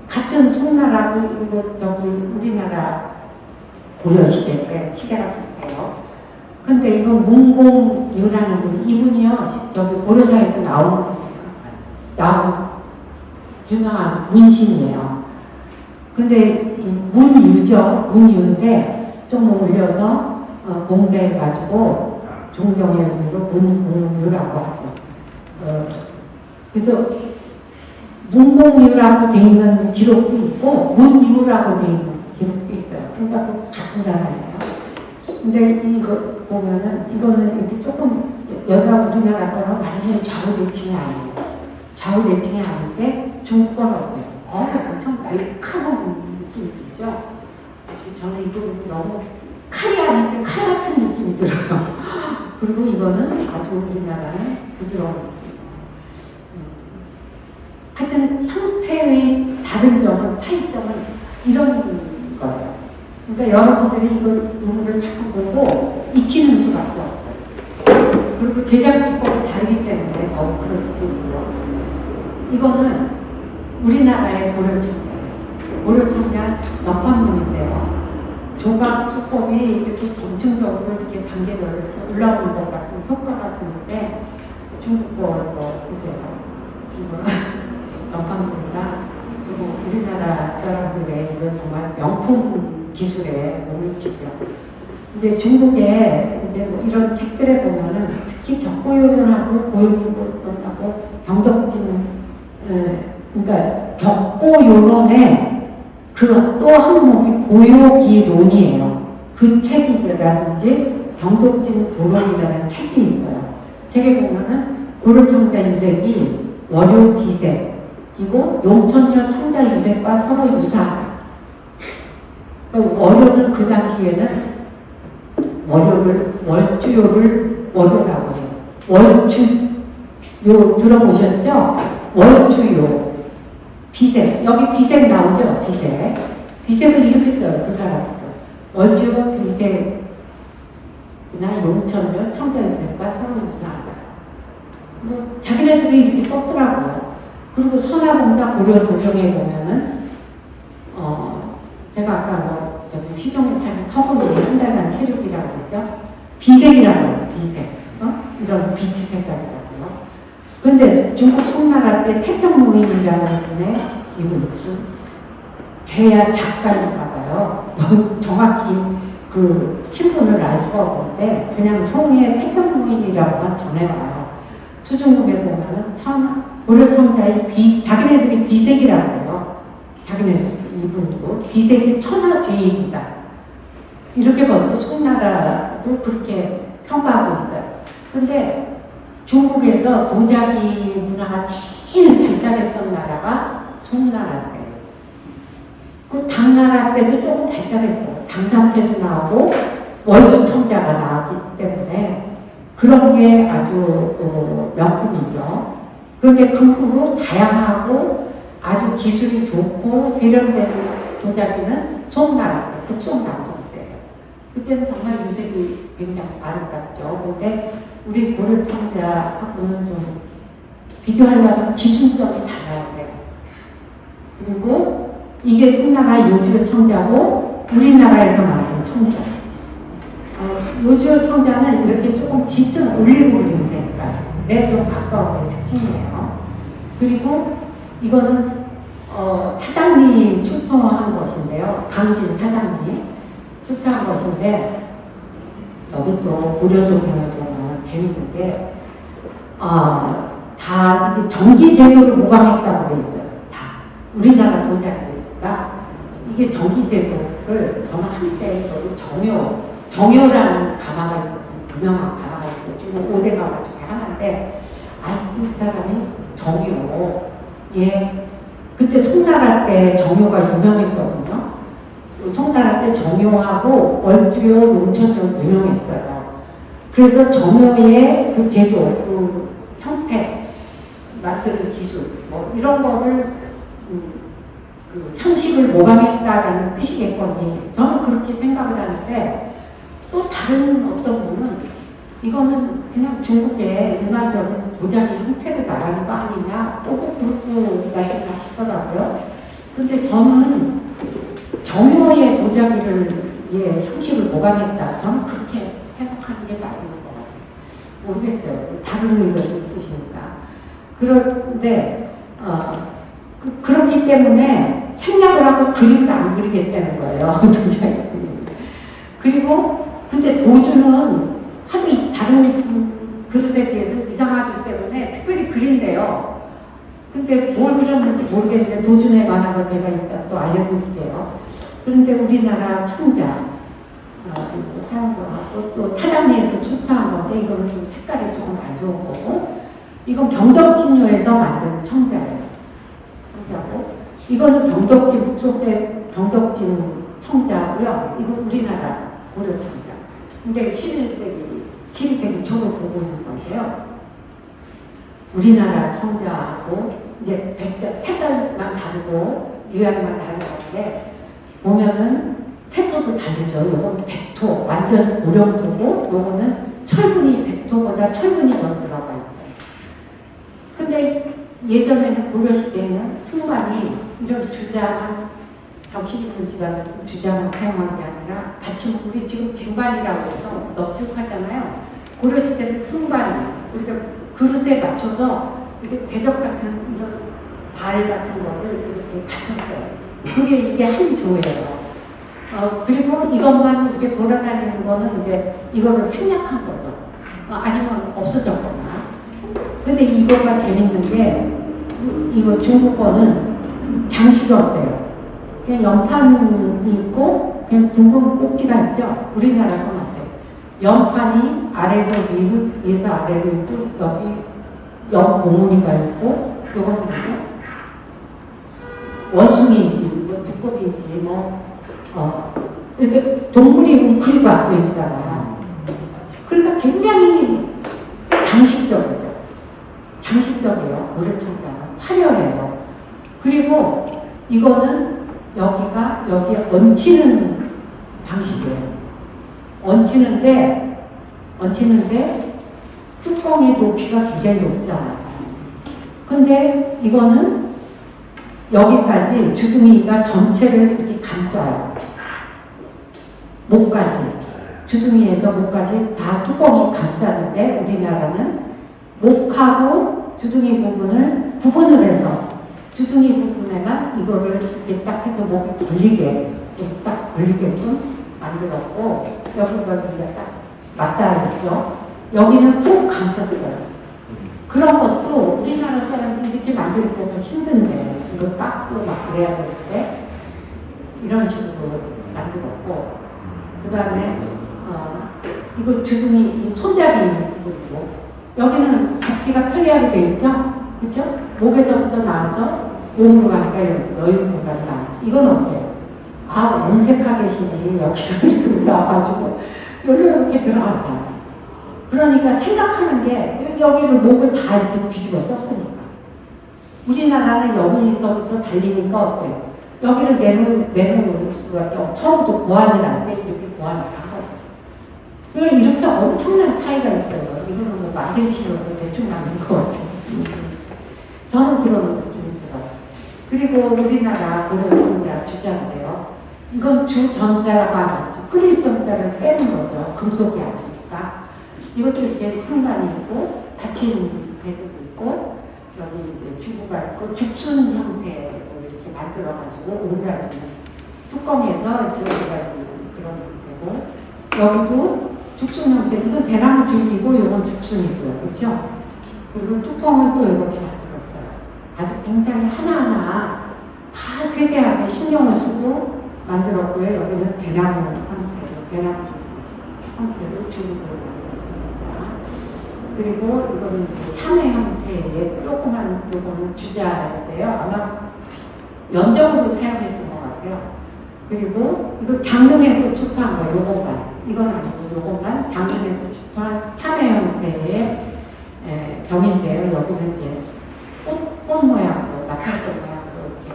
같은 송나라고 우리나라 고려시대 때 시대가 비슷해요. 근데 이건 문공유라는 분, 이분이요, 저기 고려사에도 나온 유명한 문신이에요. 근데 이 문유인데 좀 올려서 공대해가지고 존경의 의미로 문공유라고 하죠. 그래서 문공유라고 되어 있는 기록도 있고 문유라고 되어 있는 기록도 있어요. 그러니까 같은 사람이에요. 근데 이거 보면은 이거는 이렇게 조금 여기가 우리나라 거랑 완전히 좌우대칭이 아니에요. 좌우대칭이 아닌데 중국 거는 어때요? 엄청 날카로운 느낌이 들죠? 저는 이거 너무 칼이 아닌데 칼 같은 느낌이 들어요. 그리고 이거는 아주 우리나라는 부드러운 다른 점은, 차이점은 이런 거예요. 그러니까 여러분들이 이거를 자꾸 보고 익히는 수밖에 없어요. 그리고 제작 기법이 다르기 때문에 더욱 그럴 수도 있고요. 이거는 우리나라의 고려청자예요. 고려청자 역판문인데요. 조각 수법이 이렇게 점층적으로 이렇게 단계별로 이렇게 올라오는 것 같은 효과가 드는데 중국 거 보세요. 이거 역판문이라 그리고 우리나라 사람들의 이건 정말 명품 기술에 몸을 치죠. 근데 중국에 이제 뭐 이런 책들에 보면은 특히 격보요론하고 고요론하고 경덕진, 그러니까 격보요론의 그런 또 항목이 고요기론이에요. 그 책이라든지 경덕진 도론이라는 책이 있어요. 책에 보면은 고려청자 유색이 월요 비색이고 용천녀 청자 유색과 서로 유사하다. 월요는 그 당시에는 월주요를 월요라고 해요. 월주요 들어보셨죠? 월주요. 비색. 여기 비색 나오죠? 비색. 비색을 이렇게 써요. 그 사람도. 월주요 비색이나 용천요 청자유색과 서로 유사하다. 뭐 자기네들이 이렇게 썼더라고요. 그리고 선화봉사 고려 도경에 보면은 제가 아까 뭐 저기 휘종의 삶 서금이 한 달간 체력이라고 했죠. 비색이라고 해요. 비색. 이런 빛의 색깔이라고요. 근데 중국 송나라 때 태평무인이라는 분의 이분 무슨 제야 작가인가 봐요. 정확히 그 신분을 알 수가 없는데 그냥 송의 태평무인이라고만 전해와요. 수중국에 보면은 고려청자의 자기네들이 비색이라고 해요. 자기네들 이분도 비색이 천하제일이다. 이렇게 벌써 송나라도 그렇게 평가하고 있어요. 근데 중국에서 도자기 문화가 제일 발달했던 나라가 송나라예요. 그 당나라 때도 조금 발달했어요. 당삼채도 나오고 월주청자가 나왔기 때문에 그런 게 아주 명품이죠. 그런데 그 후로 다양하고 아주 기술이 좋고 세련된 도자기는 송나라 때, 북송방송 때예요. 그때는 정말 유색이 굉장히 아름답죠. 근데 우리 고려청자하고는 좀 비교하려면 기준점이 달라야 돼요. 그리고 이게 송나라 요주요 청자고 우리나라에서 만든 청자. 요주요 청자는 이렇게 조금 짙은 올리브그린 색깔에 좀 가까운 게 특징이에요. 그리고 이거는 사장님 출토한 것인데요. 강진 사장님 출토한 것인데 여기 또 고려도경에 보면 재밌는 게 다 전기 제도를 모방했다고 돼 있어요. 다 우리나라 도자기가 이게 전기 제도를 저는 한때 정효라는 가마가 있거든요. 유명한 가마가 있어요. 중국 5대 가마 중에 하나인데 이 사람이 정효 그때 송나라 때 정효가 유명했거든요. 송나라 때 정효하고 월주요, 용천요 유명했어요. 그래서 정효의 그 제도, 그 형태, 만드는 기술, 뭐 이런 거를 그 형식을 모방했다라는 뜻이겠거니. 저는 그렇게 생각을 하는데 또 다른 어떤 분은 이거는 그냥 중국의 일반적인 도자기 형태를 말하는 거 아니냐 또 그렇게 말씀하시더라고요. 근데 저는 정효의 도자기를 형식을 모방했다. 저는 그렇게 해석하는 게 맞는 것 같아요. 모르겠어요. 다른 의견이 있으시니까. 그런데 그렇기 때문에 생략을 하고 그림도 안 그리겠다는 거예요. 도자기 그림. 그리고 근데 도주는 하도 다른 그릇에 비해서 이상하기 때문에 특별히 그린대요. 근데 뭘 그렸는지 모르겠는데 도준에 관한 거 제가 일단 또 알려드릴게요. 그런데 우리나라 청자 하고 또 사당리에서 출토한 건데 이거는 좀 색깔이 조금 안 좋은 거고 이건 경덕진요에서 만든 청자예요. 청자고 이거는 경덕진 북송 때 경덕진 청자고요. 이건 우리나라 고려청자. 근데 12세기 초로 보고 있는 건데요. 우리나라 청자하고 이제 색깔만 다르고 유형만 다른 건데 보면은 태토도 다르죠. 요건 백토, 완전 오령토고 요거는 철분이 백토보다 철분이 더 들어가 있어요. 근데 예전에는 고려시대에는 승관이 이런 주장, 벽식 있는 집안은 주장을 사용한 게 아니라 받침, 우리 지금 쟁반이라고 해서 넙죽하잖아요. 고려시대는 승관이 우리가 그릇에 맞춰서 이렇게 대접 같은 이런 발 같은 거를 이렇게 받쳤어요. 그게 이게 한 조예요. 그리고 이것만 이렇게 돌아다니는 거는 이제 이거를 생략한 거죠. 아니면 없어졌거나. 근데 이거가 재밌는 게 이거 중국 거는 장식이 어때요? 그냥 연판이 있고 그냥 둥근 꼭지가 있죠. 우리나라 건 어때요? 연판이 아래에서 위로, 위에서 아래로 있고 여기 옆봉우리가 있고 요거는 뭐죠? 원숭이인지 뭐 두꺼비인지 이렇게 동물이 웅크리고 앉아있잖아요. 그러니까 굉장히 장식적이죠. 장식적이에요. 고려청자는 화려해요. 그리고 이거는 여기에 얹히는 방식이에요. 얹히는데 뚜껑의 높이가 굉장히 높잖아요. 근데 이거는 여기까지 주둥이가 전체를 이렇게 감싸요. 목까지. 주둥이에서 목까지 다 뚜껑이 감싸는데 우리나라는 목하고 주둥이 부분을 구분을 해서 주둥이 부분에만 이거를 이렇게 딱 해서 목이 돌리게 딱 걸리게끔 만들었고 여기가 딱 맞닿아 있죠. 여기는 푹 감쌌어요. 그런 것도 우리나라 사람들이 이렇게 만들 때도 힘든데 이거 닦고 막 그래야 되는데 이런 식으로 만들었고 그 다음에 이거 주둥이 손잡이 부분이고 여기는 잡기가 편리하게 돼 있죠? 그쵸? 목에서부터 나와서 몸으로 가니까 여유 공간이 나와. 이건 어때요? 염색하게 계시니 여기서 이렇게 나와가지고 이렇게 들어가잖아요. 그러니까 생각하는 게 여기를 목을 다 이렇게 뒤집어 썼으니까. 우리나라는 여기서부터 달리니까 어때요? 여기를 내놓을 수가 없고 처음부터 보완이라는 데 이렇게 보완을 한 거예요. 이렇게 엄청난 차이가 있어요. 이거는 뭐 만들기 싫어서 대충 만든 것 같아요. 저는 그런 느낌이 들어요. 그리고 우리나라 고려전자 주자인데요. 이건 주전자라고 하죠. 끓일 전자를 빼는 거죠. 금속이 아니니까. 이것도 이렇게 승관이 있고 받침 배지도 있고 여기 이제 주부가 있고 죽순 형태로 이렇게 만들어가지고 오므라지는 뚜껑에서 이렇게 오므라지는 그런 형태고 여기도 죽순 형태. 이건 대나무 줄기고 이건 죽순이고요. 그렇죠? 그리고 뚜껑을 또 이렇게 만들었어요. 아주 굉장히 하나하나 다 세세하게 신경을 쓰고 만들었고요. 여기는 대나무 형태로 대나무 형태로 줄기로 그리고 이거는 참외 형태의 조그만 요거는 주자인데요. 아마 연정으로 사용했던 것 같아요. 그리고 이거 장롱에서 추토한 거 요것만 이건 아니고 요것만 장롱에서 추토한 참외 형태의 병인데요. 여기는 이제 꽃 모양으로 나팔꽃 모양으로 이렇게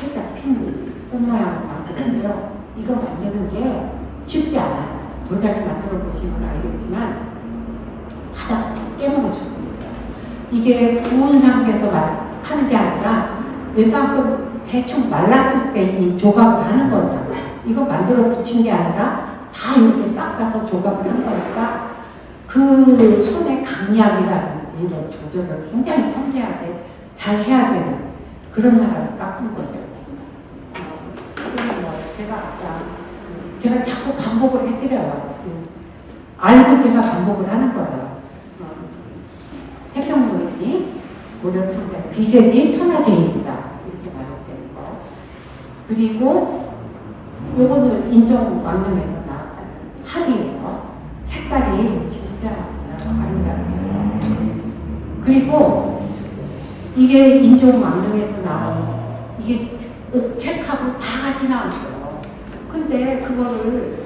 활짝 핀 꽃 모양으로 만들었는데요. 이거 만드는 게 쉽지 않아요. 도자기 만들어 보시면 알겠지만 하다 깨먹을 수도 있어요. 이게 구운 상태에서 하는 게 아니라 웬만큼 대충 말랐을 때 이 조각을 하는 거잖아요. 이거 만들어 붙인 게 아니라 다 이렇게 닦아서 조각을 한 거니까 그 손의 강약이라든지 이런 조절을 굉장히 섬세하게 잘 해야 되는 그런 사람을 깎은 거죠. 이거는 뭐 제가 자꾸 반복을 해드려요. 알고 제가 반복을 하는 거예요. 태평무늬, 고려청자, 비색이 천하제일이다. 이렇게 말했다는 거. 그리고 요거는 인정왕릉에서 나왔다는 합이에요. 색깔이 진짜 아름답죠. 그리고 이게 인정왕릉에서 나온 이게 옥책하고 다 같이 나왔어요. 근데 그거를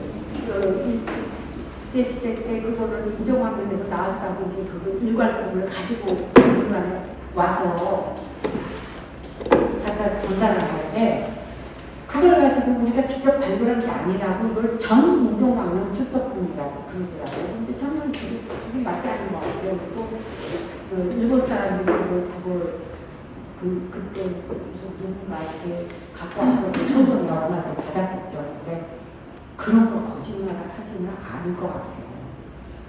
제시대 때 그거를 인정왕릉에서 나왔다고 이제 그 일괄품을 가지고 와서 잠깐 갖다 전달을 하는데 그걸 가지고 우리가 직접 발굴한 게 아니라고 이걸 전 인종학론 출토품이라고 그러더라고요. 근데 저는 그게 맞지 않은 것 같아요. 또 그 일본 사람들이 그때 무슨 누군가 이렇게 갖고 와서 소좀 넣어놔서 받았겠죠. 근데 그런 거 거짓말을 하지는 않을 것 같아요.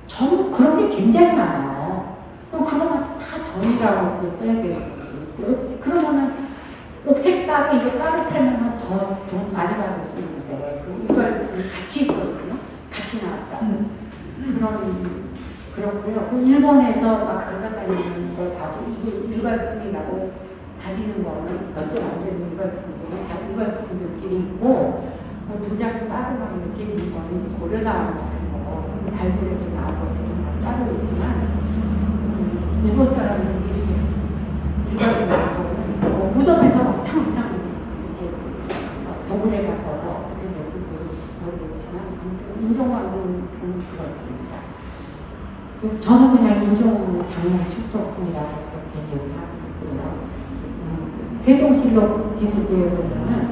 저는 그런 게 굉장히 많아요. 그럼 그거만 다 전이라고 써야 되겠지. 그러면은 옥색 가루 이거 가루 팔면 더 돈 많이 받을 수 있는데 이걸 같이 있거든요. 같이 나왔다. 그렇고요. 그 일본에서 막 돌아다니는 걸 봐도 이게 일괄품이라고 다니는 거는 몇 점 안 되는 일괄품들은 다 일괄품들끼리 있고 도자기 빠져나가는 이렇게 있는 거는 이제 고려나온 같은 거 발굴해서 나온 것들은 다 따로 있지만 일본 사람들이 일괄품 나온 거는 무덤에서 엄청 이렇게 도굴해 갖고 어떻게 될지 모르겠지만 아무튼 인종학은 그렇습니다. 저는 그냥 인종 장난 출토품이라고 그렇게 얘기를 하고요. 세종실록 지수지에 보면은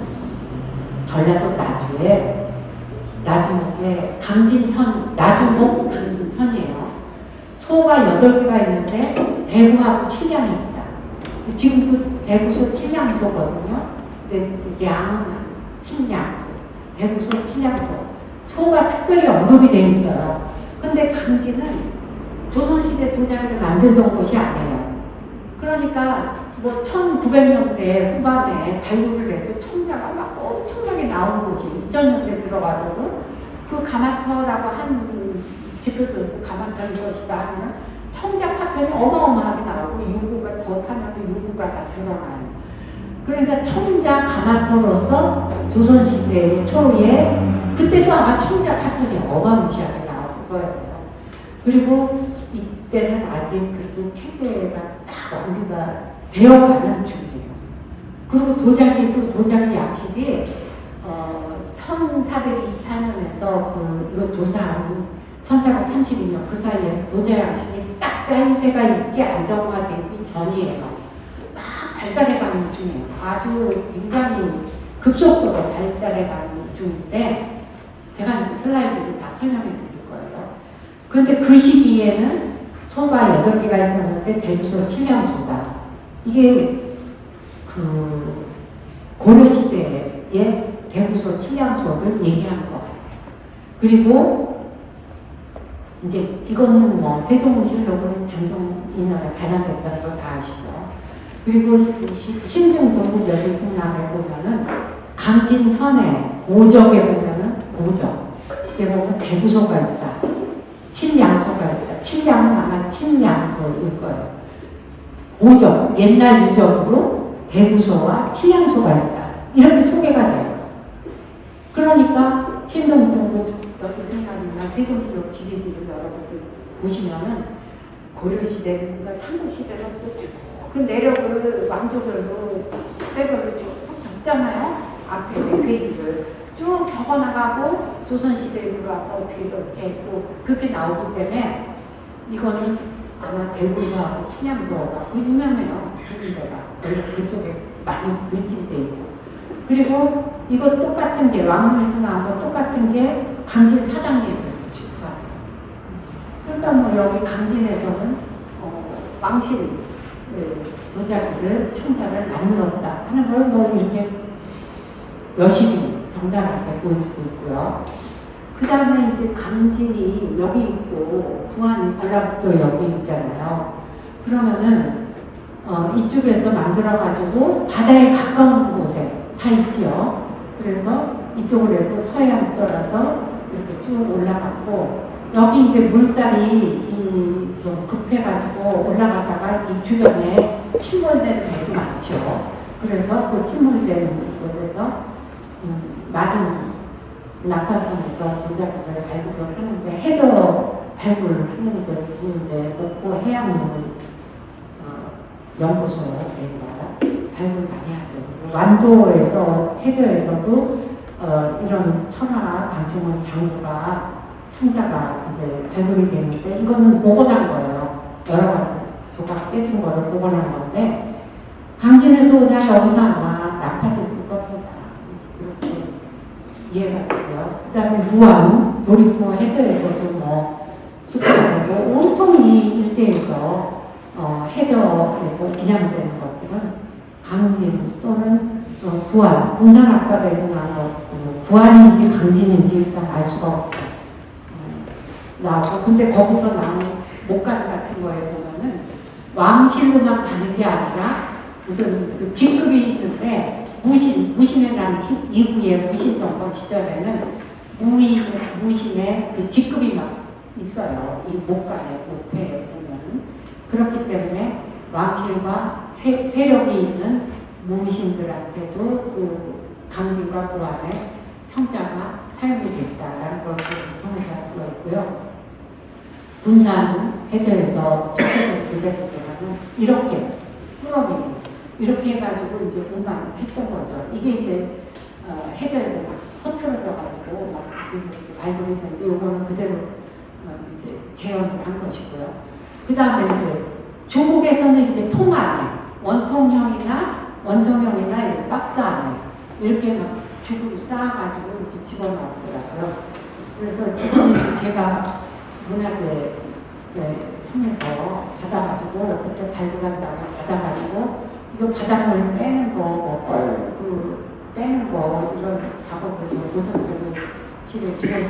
전라도 나주에 강진현, 나주목 강진현이에요. 소가 8개가 있는데 대구하고 칠량이 있다. 지금도 대구소 칠량소거든요. 근데 양은 칠량소, 대구소 칠량소. 소가 특별히 언급이 돼 있어요. 근데 강진은 조선시대 도자기를 만들던 곳이 아니에요. 그러니까 뭐 1900년대 후반에 발굴을 해도 청자가 막 엄청나게 나오는 곳이 2000년대 들어가서도 그 가마터라고 한 지표에서 가마터인 것이다 하면 청자 파편이 어마어마하게 나오고 유구가 더 하면 유구가 다 드러나요. 그러니까 청자 가마터로서 조선시대 초에 그때도 아마 청자 파편이 어마무시하게 나왔을 거예요. 그리고 이때는 아직 그렇게 체제가 딱 완비가 되어가는 중이에요. 그리고 도자기 양식이 1424년에서 이거 조사한 1432년 그 사이에 도자 양식이 딱 짜임새가 있게 안정화되기 전이에요. 막 발달해가는 중이에요. 아주 굉장히 급속도로 발달해가는 중인데 제가 슬라이드를 다 설명해 드릴 거예요. 그런데 그 시기에는 소가 8개가 있었는데 대구소 칠량소다. 이게 그 고려시대의 대구소 칠량소를 얘기하는 것 같아요. 그리고 이제 이거는 뭐 세종실록은 단종인연에 발간됐다는 거 다 아시죠. 그리고 신중동국 여기승남에 보면은 강진현의 오적에 보면은 오적. 이게 보면 대구소가 있다. 칠량소가 있다. 칠량은 아마 칠량소일 거예요. 오적, 옛날 유적으로 대구소와 칠량소가 있다. 이렇게 소개가 돼요. 그러니까 신동동국 여기승남이나 세종실록 지리지를 여러분들 보시면은 고려시대, 그러니까 삼국시대로부터 쭉 그 내력을 왕조별로 시대별로 쭉 적잖아요. 앞에 몇 페이지를 쭉 적어나가고 조선시대에 들어와서 어떻게 이렇게 했고 그렇게 나오기 때문에 이거는 아마 대구소하고 칠량소가 유명해요. 죽은 데가 원래 그쪽에 많이 밀집돼 있고 그리고 이거 똑같은 게 왕릉에서 나온 거 똑같은 게 강진 사당리에서 출토가 돼요. 그러니까 뭐 여기 강진에서는 왕실 도자기를 청자를 만들었다 하는 걸 뭐 이렇게 여실히 정당하게 보여주고 있고요. 그 다음에 이제 강진이 여기 있고 부안 전라북도 여기 있잖아요. 그러면은 이쪽에서 만들어가지고 바다에 가까운 곳에 다 있죠. 그래서 이쪽으로 해서 서해안 떠나서 이렇게 쭉 올라갔고 여기 이제 물살이 좀 급해가지고 올라가다가 이 주변에 침몰된 데도 많죠. 그래서 그 침몰된 곳에서 많은 낙하산에서 도자기를 발굴을 하는데 해저 발굴을 하는 것이 이제 목포 해양문 연구소에서 발굴 많이 하죠. 완도에서 해저에서도 이런 천하 방충원 장구가 청자가 이제 발굴이 되는데 이거는 복원한 거예요. 여러 가지 조각 깨진 거를 복원한 건데 강진에서 오냐 여기서 아마 낙파됐을 겁니다. 그렇게 이해가 되고요. 그 다음에 무안, 놀이터 해저에서도 뭐 수출하고 온통 이 일대에서 해저에서 기념되는 것들은 강진 또는 부안, 군산악바다에서 나온 부안인지 강진인지 일단 알 수가 없죠. 나오고 근데 거기서 나온 목간 같은 거에 보면은 왕실로만 가는 게 아니라 무슨 그 직급이 있는데 무신에 난 이후에 무신 정권 시절에는 무신의 그 직급이 막 있어요. 이 목간의 목회에 보면은 그렇기 때문에 왕실과 세력이 있는 무신들한테도 그 강진과 부안의 청자가 사용이 됐다라는 것을 통해서 알 수가 있고요. 군산 해저에서 초대적 교제국들하고 이렇게 꾸러미 이렇게 해가지고 이제 운반을 했던 거죠. 이게 이제 해저에서 막 허틀어져가지고 막 여기서 이제 발굴이 됐는데 요거는 그대로 이제 재현을 한 것이고요. 그 다음에 이제 중국에서는 이제 통 안에 원통형이나 이렇게 박스 안에 이렇게 막 죽을 쌓아가지고 이렇게 집어넣었더라고요. 그래서 지금 제가 문화재 청에서 받아가지고 그때 발굴한다고 받아가지고 이거 바닷물 빼는 거, 빼는 거 이런 작업을 노동적으로 집에 집에서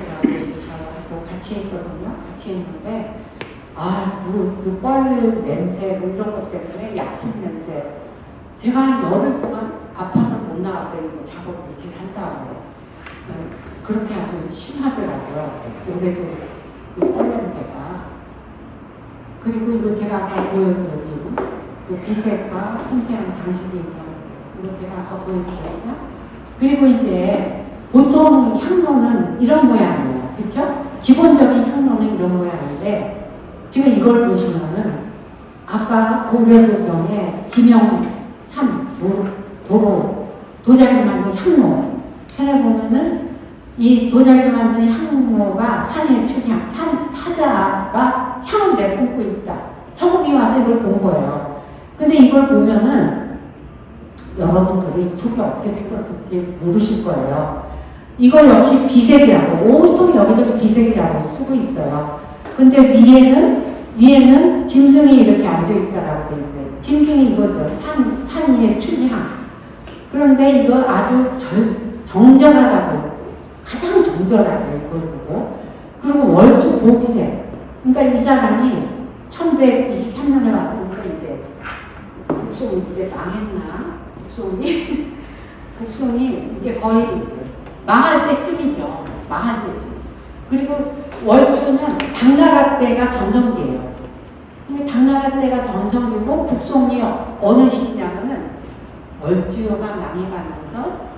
같이 했거든요. 같이 했는데 그 뻘 냄새 이런 것 때문에 약품 냄새 제가 한 열흘 동안 아파서 못 나가서 이거 작업을 며칠 한 다음에 그렇게 아주 심하더라고요. 올해도 그 뻘 냄새가. 그리고 이거 제가 아까 보여드린 그 비색과 섬세한 장식이 있는 이거 제가 아까 보여드렸죠. 그리고 이제 보통 향로는 이런 모양이에요. 그렇죠? 기본적인 향로는 이런 모양인데 지금 이걸 보시면은 아까 고려도정의 김영산 도자기 만든 향로 찾아보면은 이 도자기를 만든 향로가 산의 추향, 사자가 향을 내뿜고 있다. 서국이 와서 이걸 본 거예요. 근데 이걸 보면은 여러분들이 속이 어떻게 생겼을지 모르실 거예요. 이거 역시 비색이라고, 온통 여기저기 비색이라고 쓰고 있어요. 근데 위에는 짐승이 이렇게 앉아있다라고 되어 있는데, 짐승이 이거죠. 산 위의 춘향. 그런데 이거 아주 정절하다고, 가장 정절하게 이걸 보고, 그리고 월주 보비색. 그러니까 이 사람이 1123년에 왔으니까 이제, 북송이 이제 망했나? 북송이 이제 거의 망할 때쯤이죠. 망할 때쯤. 그리고 월주는 당나라 때가 전성기예요. 근데 당나라 때가 전성기고 북송이 어느 시기냐면은 월주가 망해가면서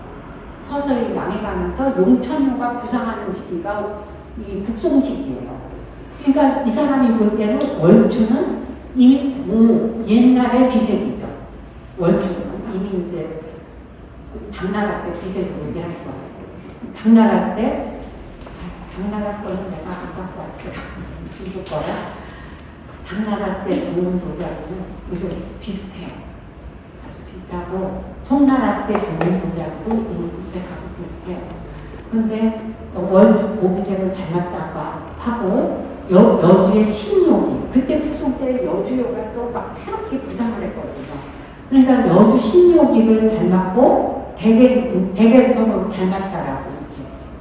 서서히 망해가면서 용천효가 부상하는 시기가 이 북송 시기예요. 그러니까 이 사람이 볼 때는 월주는 이미 옛날의 비색이죠. 월주는 이미 이제 당나라 때 비색을 얘기할 거예요. 당나라 거는 내가 안 갖고 왔어요. 이거 거야. 당나라 때 좋은 도자기는 이거 비슷해요. 아주 비슷하고 송나라 때 좋은 도자기도 이 비색하고 비슷해요. 근데 월주 보비색을 닮았다고 하고 여주의 신욕이 그때 북송 때 여주요가 또 막 새롭게 부상을 했거든요. 그러니까 여주 신욕이를 닮았고 대개토를 닮았다라고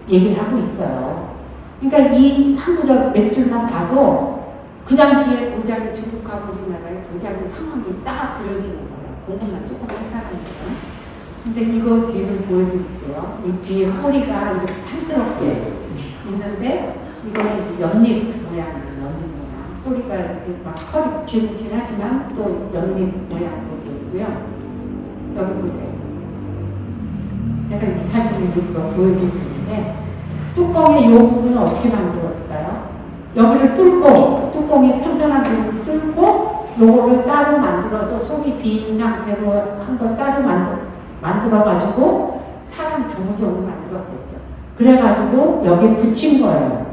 이렇게 얘기를 하고 있어요. 그러니까 이 한 구절 몇 줄만 봐도 그 당시에 도자기 중국하고 우리나라의 도자기 상황이 딱 그려지는 거예요. 공부만 조금 한 사람이죠. 근데 이거 뒤를 보여드릴게요. 이 뒤에 허리가 이렇게 탐스럽게 있는데 이거는 연잎 모양이에요. 연잎 모양. 허리가 이렇게 막 털이 푹신푹신하지만 또 연잎 모양으로 되어 있고요. 여기 보세요. 제가 이 사진을 일부러 보여드릴 텐데 뚜껑의 이 부분은 어떻게 만들었을까요? 여기를 뚫고 뚜껑의 평평한 부분을 뚫고 요거를 따로 만들어서 속이 빈 상태로 한 번 따로 만들어가지고 사람 조무조무 만들었겠죠. 그래가지고 여기 붙인 거예요.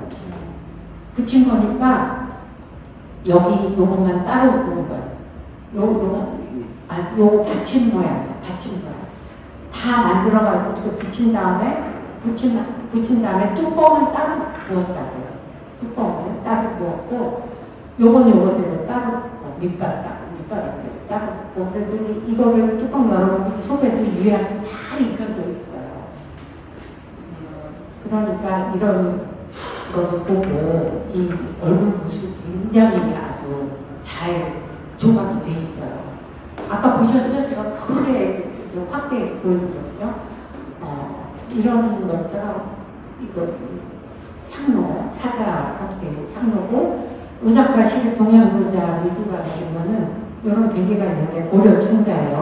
붙인 거니까 여기 요것만 따로 붙는 거예요. 요거 받침 모양, 받침 모양. 다 만들어가지고 이렇게 붙인 다음에 뚜껑을 따로 부었다고요. 뚜껑을 따로 부었고, 요거는 요거대로 따로 밑바닥 따로 부고, 그래서 이거를 뚜껑 열어보면 속에도 유약이 잘 익혀져 있어요. 그러니까 이런 거를 보고 이 얼굴 모습이 굉장히 아주 잘 조각이 돼 있어요. 아까 보셨죠? 제가 크게 확대해서 보여드렸죠? 이런 것처럼 이거 향로, 사자 향로고, 오사카시 동양도자 미술관에 보면은 이런 베개가 있는데 고려 청자예요.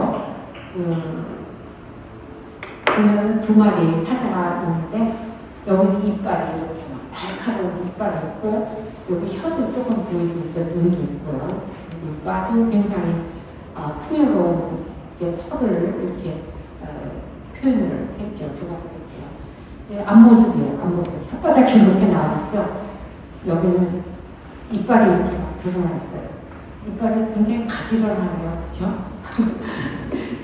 보면은 두 마리 사자가 있는데 여기 이빨이 이렇게 막 날카로운 이빨이 있고, 여기 혀도 조금 보이고 있어요. 눈도 있고요. 이빨도 굉장히 풍요로운 털을 이렇게 표현을 했죠. 조각했죠. 앞모습이에요. 앞모습. 혓바닥이 이렇게 나왔죠. 여기는 이빨이 이렇게 막 드러나 있어요. 이빨이 굉장히 가지런하네요. 그쵸?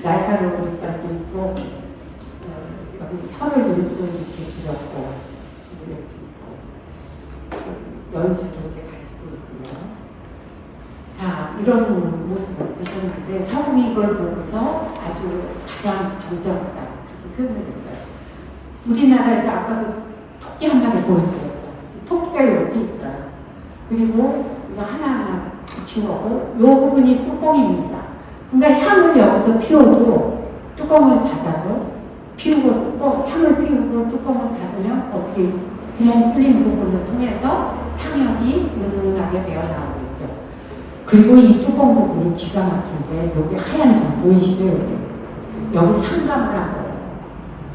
날카로운 이빨도 있고, 여기 혀를 이렇게 그렸고, 이렇게 있고, 연수도 이렇게 가지고 있고요. 자, 이런 모습을 보셨는데, 사람이 이걸 보고서 아주 가장 정정하다, 그렇게 표현을 했어요. 우리나라에서 아까도 토끼 한 마리 보여드렸죠. 토끼가 이렇게 있어요. 그리고 이거 하나하나 붙인 거고, 이 부분이 뚜껑입니다. 그러니까 향을 여기서 피우고, 뚜껑을 닫아도, 피우고 향을 피우고 뚜껑을 닫으면 어떻게 구멍 뚫린 부분을 통해서 향연이 은은하게 배어나오고 있죠. 그리고 이 뚜껑 부분이 기가 막힌데, 여기 하얀 점 보이시죠? 여기 상감을 한 거예요.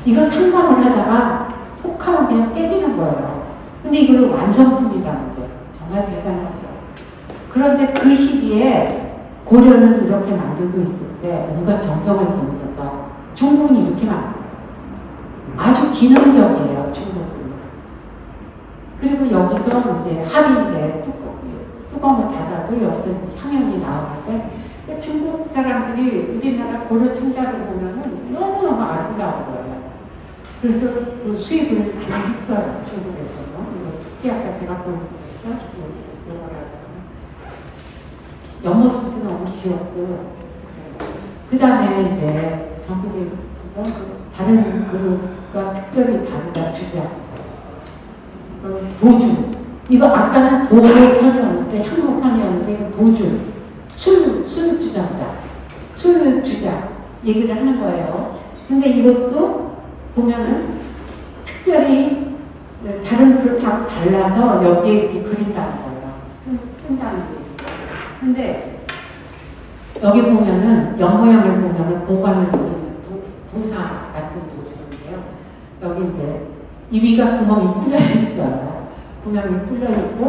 이거 상감을 하다가 톡 하면 그냥 깨지는 거예요. 근데 이걸 완성품이라는 거예요. 정말 대단하죠. 그런데 그 시기에 고려는 이렇게 만들고 있을 때 뭔가 정성을 기울여서 중국은 이렇게 만들어요. 아주 기능적이에요, 중국은. 그리고 여기서 이제 합의인데 뚜껑을 닫아도 여기서 향연이 나오는데, 중국 사람들이 우리나라 고려 청자를 보면은 너무너무 아름다운 거예요. 그래서 그 수입을 많이 했어요, 중국에서는. 이거 특히 아까 제가 보여드렸죠? 옆모습도 너무 귀엽고, 그 다음에 이제 전국에 다른 그룹과 특별히 다르다 주자. 도주. 이거 아까는 도로편이었는데, 향로편이었는데, 이거 도주. 술주자입니다. 술주자. 얘기를 하는 거예요. 근데 이것도 보면은 특별히 다른 그룹하고 달라서 여기에 이렇게 그린다는 거예요. 쓴다는 거예요. 근데 여기 보면은 옆모양을 보면은 보관을 쓰는 도사 같은 모습인데요. 여기 이제 이 위가 구멍이 뚫려 있어요. 구멍이 뚫려 있고,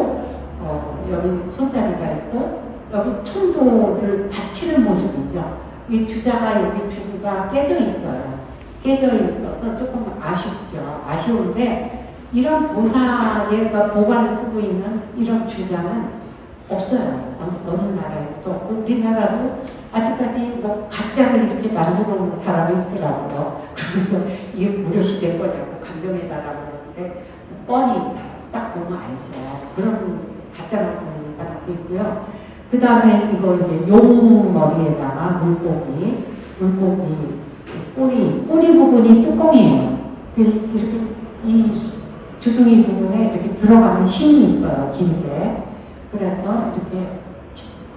여기 손자리가 있고, 여기 천도를 받치는 모습이죠. 이 주자가 여기 주부가 깨져 있어요. 깨져 있어서 조금 아쉽죠. 아쉬운데, 이런 도사의 보관을 쓰고 있는 이런 주자는 없어요. 어느 나라에서도 없고, 우리나라도 아직까지 뭐 가짜를 이렇게 만들어 놓은 사람이 있더라고요. 그래서 이게 무료시될 거냐고 감정해달라고 그러는데, 뻔히 딱 보면 알죠. 그런 가짜 만드는 사람도 있고요. 그 다음에 이거 이제 용 머리에다가 물고기 꼬리 부분이 뚜껑이에요. 이렇게 이 주둥이 부분에 이렇게 들어가는 심이 있어요, 길게. 그래서 이렇게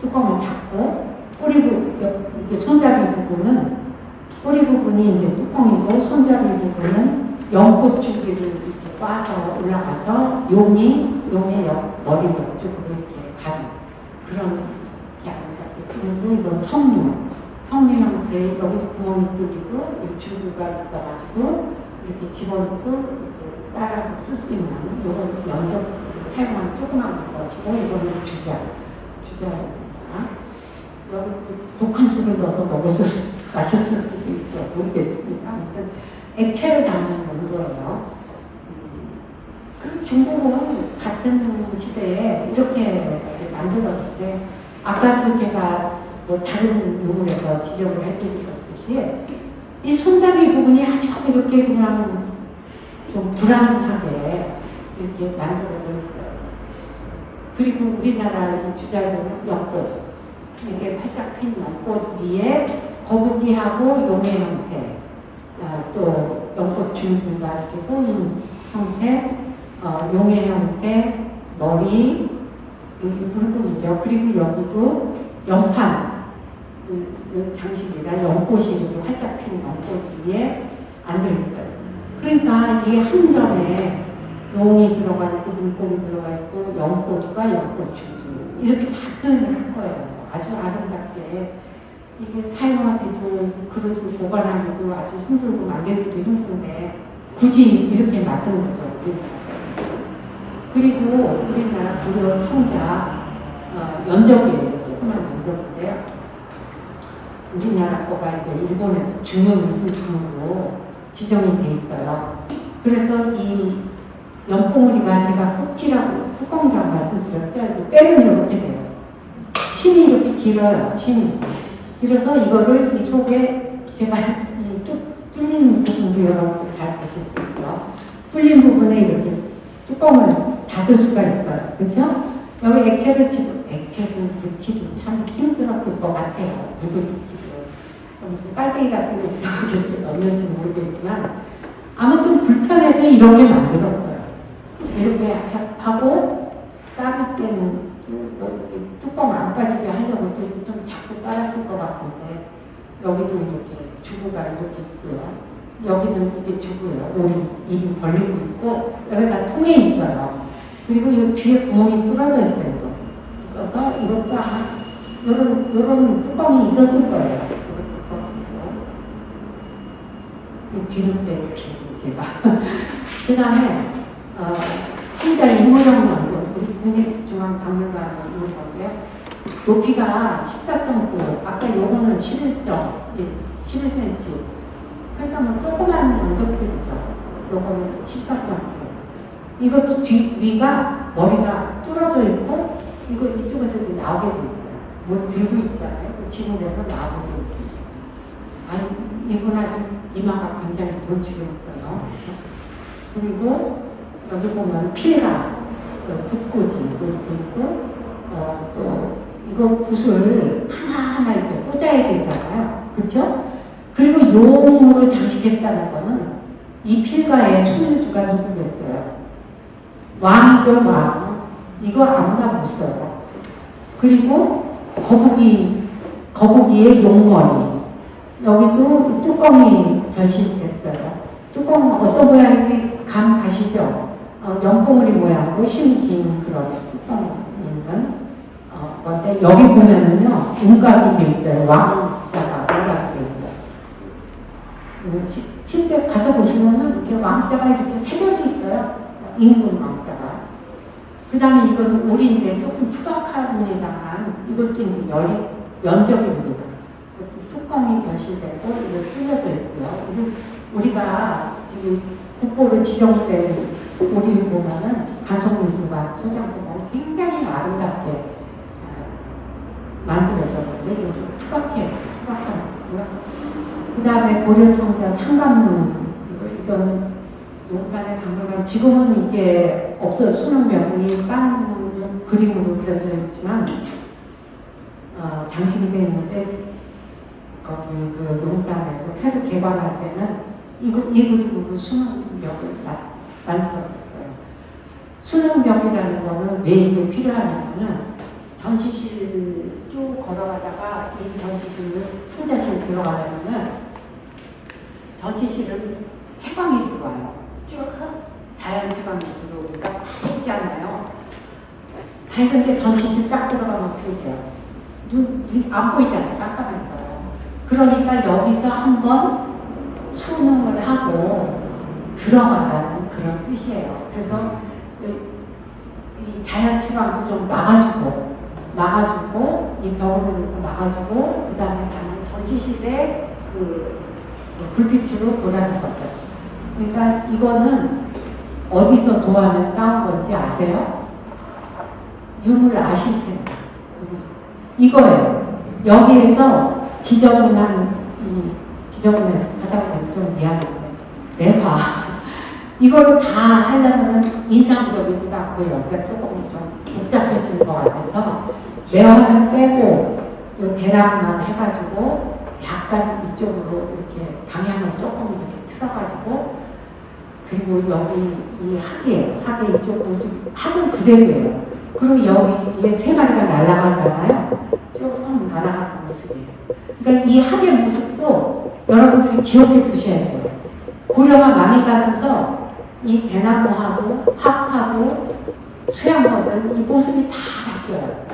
뚜껑을 닫고, 이렇게 손잡이 부분은, 꼬리 부분이 이제 뚜껑이고, 손잡이 부분은 연꽃 줄기를 이렇게 꽈서 올라가서 용의 머리 옆쪽으로 이렇게 가는 그런 게 아닙니다. 그리고 이건 석류 형태의 여기도 구멍이 뚫리고, 이 줄기가 있어가지고, 이렇게 집어넣고, 따라서 쓸 수 있는, 이건 연속 사용하는 조그만 것이고, 이거는 주자입니다. 여기 독한 술을 넣어서 먹어서 마셨을 수도 있죠. 모르겠습니다. 아무튼 액체를 담는 용도예요. 그 중국은 같은 시대에 이렇게 만들었는데, 아까도 제가 뭐 다른 유물에서 지적을 해드렸듯이 이 손잡이 부분이 아주 이렇게 그냥 좀 불안하게 이렇게 만들어져 있어요. 그리고 우리나라 이 주자리는 연꽃, 이게 활짝 핀 연꽃 위에 거북이하고 용의 형태, 또 연꽃 줄기가 이렇게 꼬인 형태, 용의 형태, 머리, 여기 불금이죠. 그리고 여기도 연판, 장식이라 연꽃이 이렇게 활짝 핀 연꽃 위에 앉아있어요. 그러니까 이게 한 점에 용이 들어가 있고 눈곱이 들어가 있고 연꽃과 연꽃 줄기 이렇게 다 표현을 할 거예요. 아주 아름답게. 이게 사용하기도 그릇을 보관하기도 아주 힘들고 만들기도 힘든데 굳이 이렇게 만든 거죠. 그리고 우리나라 고려 청자 연적이에요. 조그만 연적인데요. 우리나라 거가 이제 일본에서 중요 미술품으로 지정이 돼 있어요. 그래서 이 연봉우리가 제가 꼭지라고 뚜껑이라고 말씀드렸죠. 빼면 이렇게 돼요. 심이 이렇게 길어요. 심이. 그래서 이거를 이 속에 제가 이 뚫린 부분도 여러분들 잘 보실 수 있죠. 뚫린 부분에 이렇게 뚜껑을 닫을 수가 있어요. 그렇죠? 여기 액체를 넣기도 참 힘들었을 것 같아요. 물을 넣기도. 무슨 빨대기 같은 게 있어서 이렇게 넣는지 모르겠지만 아무튼 불편해도 이렇게 만들었어요. 이렇게 하고 따를 때는 뚜껑 안 빠지게 하려고 좀 자꾸 따랐을 것 같은데 여기도 이렇게 주부가 이렇게 있고요. 여기는 이게 주부예요. 오리 입이 벌리고 있고 여기가 통에 있어요. 그리고 이 뒤에 구멍이 뚫어져 있어요. 있어서 이것도 아마 이런 뚜껑이 있었을 거예요. 뒤로 빼고 제가 그 다음에 혼자 인물형 먼저 우리 국립중앙박물관에 있는 건데요. 높이가 14.9 아까 요거는 11cm 그러니까 뭐 조그만 면적들이죠. 요거는 14.9 이것도 위가 머리가 뚫어져 있고 이거 이쪽에서 나오게 돼 있어요. 뭐 들고 있잖아요. 지문에서 나오게 돼 있습니다. 아니 이분 아주 이마가 굉장히 건축해 있어요. 그리고 여기 보면 필가, 붓꽂이도 있고, 또 이거 붓을 하나하나 이렇게 꽂아야 되잖아요. 그렇죠? 그리고 용으로 장식했다는 거는 이 필가의 소유주가 누구겠어요? 왕이죠, 왕. 이거 아무나 못 써요. 그리고 거북이의 용머리. 여기도 뚜껑이 결실됐어요. 뚜껑 어떤 모양인지 감 가시죠? 연봉우리 모양으로 힘이 긴 그런 뚜껑이 있는 건데 여기 보면은요 음각이 돼 있어요. 왕자가 음각이 돼 있어요. 실제 가서 보시면은 이렇게 왕자가 이렇게 새겨져 있어요. 임금 왕자가. 그 다음에 이건 오리인데 조금 투박합니다만 이것도 이제 연적입니다. 뚜껑이 결실되고 이거 뚫려져 있고요. 그리고 우리가 지금 국보로 지정된 오리를 보면은 가속미술관 소장 보면 굉장히 아름답게 만들어졌는데 이거 좀 투박해요. 투박하고요. 그 다음에 고려청자 상감문 이거는 용산의 박물관 지금은 이게 없어요. 수능명이 빵 그림으로 그려져 있지만 장식이 되어 있는데 거기 그 용산에서 새로 개관할 때는 이 그림으로 수능벽을 만들었었어요. 수능벽이라는 거는 왜 이게 필요하냐면은 전시실 쭉 걸어가다가 이 전시실을 청자실 들어가려면은 전시실은 채광이 들어와요. 쭉 자연 채광이 들어오니까 밝잖아요. 밝은데 전시실 딱 들어가면 어떻게 돼요? 눈 안 보이잖아요. 깜깜해서요. 그러니까 여기서 한번 수능을 하고 들어가다는 그런 뜻이에요. 그래서 이 자연 채광도 좀 막아주고 이 벽으로 해서 막아주고 그 다음에 전시실에 그 불빛으로 돌아준 거죠. 그러니까 이거는 어디서 도안을 따온 건지 아세요? 유물 아실 텐데 이거예요. 여기에서 지저분한 하다가 좀 미안한데 내가 이걸 다 하려면 인상적이지가 않고 여기가 조금 좀 복잡해질 것 같아서 매화는 빼고 요 대략만 해가지고 약간 이쪽으로 이렇게 방향을 조금 이렇게 틀어가지고 그리고 여기 이 학이 이쪽 모습 학은 그대로예요. 그리고 여기 이게 세 마리가 날아가잖아요. 조금 날아가는 모습이에요. 그러니까 이 학의 모습도 여러분들이 기억해 두셔야 돼요. 고려가 많이 가면서 이 대나무하고 학하고 수양거든 이 모습이 다 바뀌어요.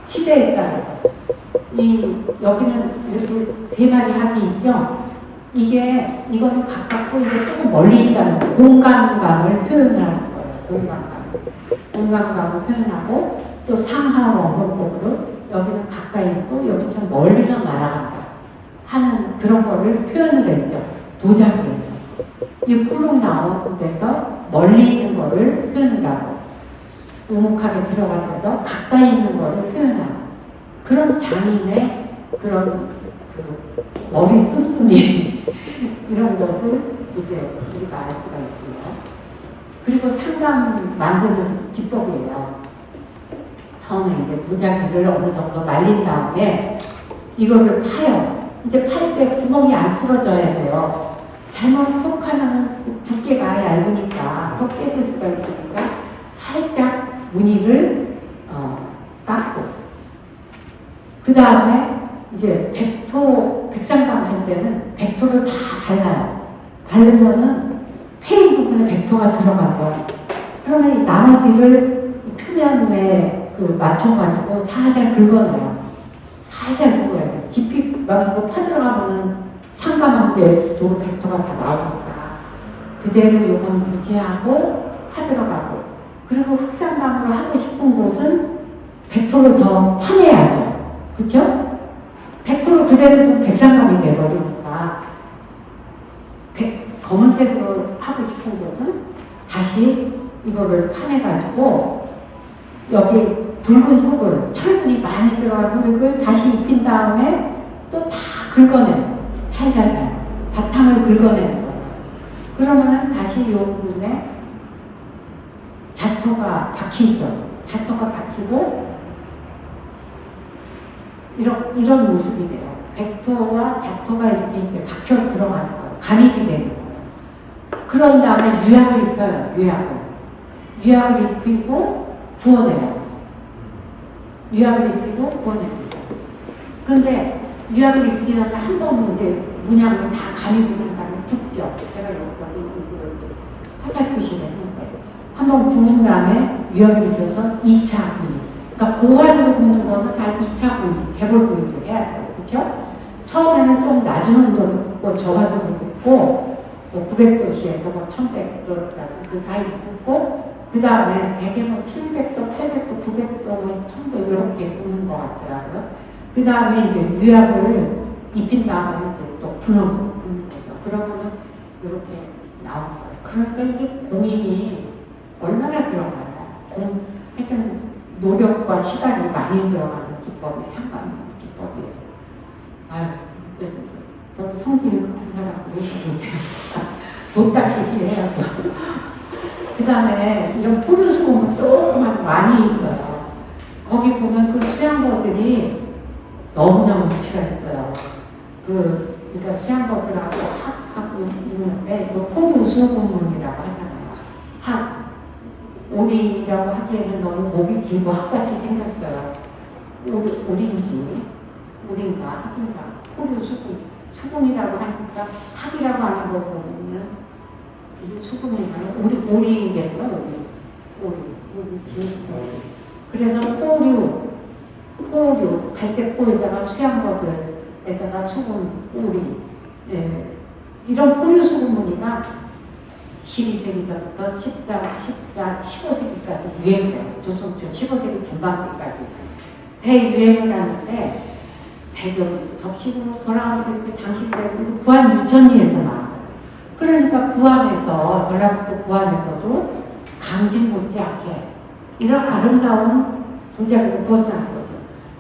시대에 따라서. 여기는 이렇게 세 마리 학이 있죠? 이거는 가깝고 이게 조금 멀리 있다는 거예요. 공간감을 표현하는 거예요. 공간감을 표현하고 또 상하 원곡으로 여기는 가까이 있고 여기는 좀 멀리서 날아간다 하는 그런 거를 표현을 했죠. 도자기에서. 이 푸른 나온 데서 멀리 있는 거를 표현하고 오목하게 들어가면서 가까이 있는 거를 표현하고 그런 장인의 그런 머리 씀씀이 이런 것을 이제 우리가 알 수가 있고요. 그리고 상감 만드는 기법이에요. 처음에 이제 도자기를 어느 정도 말린 다음에 이거를 파요. 이제 팔 때 구멍이 안 뚫어져야 돼요. 잘못 톡 하면 두께가 아예 얇으니까 톡 깨질 수가 있으니까 살짝 무늬를 깎고 그 다음에 이제 백상감 할 때는 백토를 다 발라요. 바르면은 페인 부분에 백토가 들어가죠. 그러면 이 나머지를 표면에 맞춰가지고 살살 긁어내요. 살살 긁어야죠. 깊이 막 파들어가면은 상감한 게 도로 백토가 다 나오니까 그대로 요건 유지하고 파들어가고 그리고 흑상감으로 하고 싶은 곳은 백토를 더 파내야죠. 그렇죠? 백토를 그대로 백상감이 돼버리니까 검은색으로 하고 싶은 곳은 다시 이거를 파내가지고 여기 붉은 흙을 철분이 많이 들어간 흙을 다시 입힌 다음에 또 다 긁어내요. 살살 바탕을 긁어내는 거예요. 그러면은 다시 이 부분에 자토가 박히죠. 자토가 박히고 이런 모습이 돼요. 백토와 자토가 이렇게 이제 박혀 들어가는 거예요. 감입이 되는 거예요. 그런 다음에 유약을 입혀요. 유약을 입히고 구워내요. 유약을 입히고 구워냅니다. 그런데 유약을 입히기 전에 한 번 이제 문양을 다 감입을 한 다음에 굽죠. 제가 여기까지 화살표시를 했는데 한 번 구운 다음에 유약을 입혀서 2차 분위. 그러니까 고화로 굽는 거는 다 2차 분위, 재볼 분위를 해야 돼요. 그렇죠? 처음에는 좀 낮은 온도로 굽고 저하도로 굽고 900도씨에서 1100도 그 사이에 굽고 그 다음에 대개 700도, 800도, 900도, 1000도 이렇게 굽는 것 같더라고요. 그 다음에 이제 유약을 입힌 다음에 이제 또 굽는 거죠. 그러면은 이렇게 나오는 거예요. 그러니까 이게 공임이 얼마나 들어가요? 하여튼 노력과 시간이 많이 들어가는 기법이 상관 기법이에요. 아유, 저도 성질이 급한 사람들이 못 닦기 해야죠. 그 다음에 이런 포류수공은 조그만 많이 있어요. 거기 보면 그 수양거들이 너무나 무치가 있어요. 그러니까 수양거들하고 학하고 있는데 포류수공문이라고 하잖아요. 오리라고 하기에는 너무 목이 길고 학같이 생겼어요. 오리인가 학인가 수공이라고 하니까 학이라고 하는 거 보면 이게 수공인가요? 오리겠구나. 오리 그래서 포류 갈대포에다가 수양거들에다가 수공 오리 이런 포류 수공무늬가 12세기서부터 15세기까지 유행돼요. 조선초 15세기 전반기까지 대유행을 하는데 대접으로 접시로 돌아가면서 이렇게 장식되고 부안 유천리에서 나왔어요. 그러니까 부안에서 전라북도 부안에서도 강진 못지않게 이런 아름다운 도자기를 구웠다는 거죠.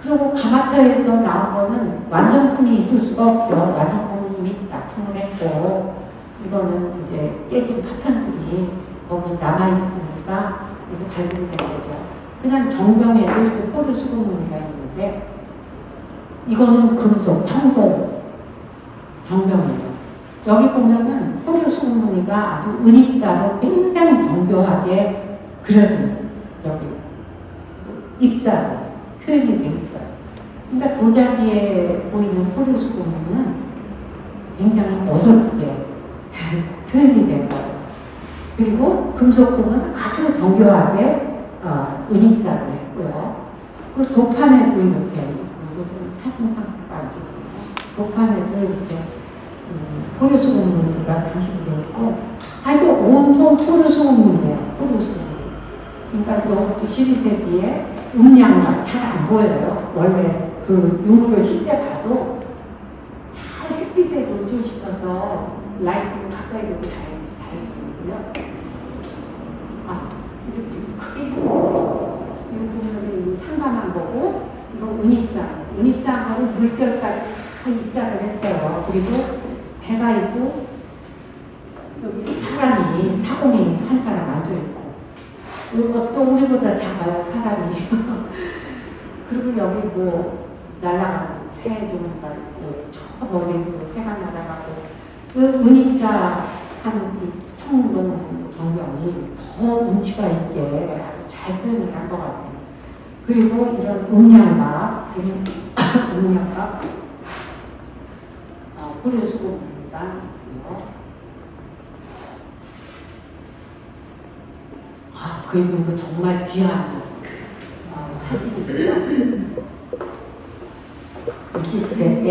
그리고 가마터에서 나온 거는 완성품이 있을 수가 없죠. 완성품이 이미 납품을 했고, 이거는 이제 깨진 파편들이 거기 남아있으니까 이거 발굴이 된 거죠. 그냥 정병에도 그 포도 수공무늬가 있는데, 이거는 금속, 청동, 정병이에요. 여기 보면은 포도 수공무늬가 아주 은입사로 굉장히 정교하게 그려져 있어요. 저기 입사로 표현이 돼 있어요. 그러니까 도자기에 보이는 포도 수공무늬는 굉장히 어설프게 표현이 된 거예요. 그리고 금속품은 아주 정교하게 은입사를 했고요. 그 조판에도 이렇게 사진 상태가 조판에도 이렇게 포도수공무늬가 장식이 되어 있고, 하여튼 온통 포도수공무늬예요. 포도수공무늬. 그러니까 이것도 12세기에 음량만 잘 안 보여요. 원래 그 유물을 실제 봐도 잘 햇빛에 노출시켜서 라이트를 가까이 두고 잘 보이고요. 이렇게 크게 보이죠. 이거 보면 이 상관한 거고, 이거 은입사하고 물결까지 다 입사를 했어요. 그리고 배가 있고, 여기 사람이, 사공이 한 사람 앉아있고, 이것도 우리보다 작아요, 사람이. 그리고 여기 뭐, 날아가는 새 종류가 있고, 저 머리로 새가 날아가고, 그 은입사 하는 이 청동 정경이 더 운치가 있게 아주 잘 표현을 한 것 같아요. 그리고 이런 음양각, 포도수공입니다. 그리고 이거 정말 귀한 사진이고요. 일기시대 때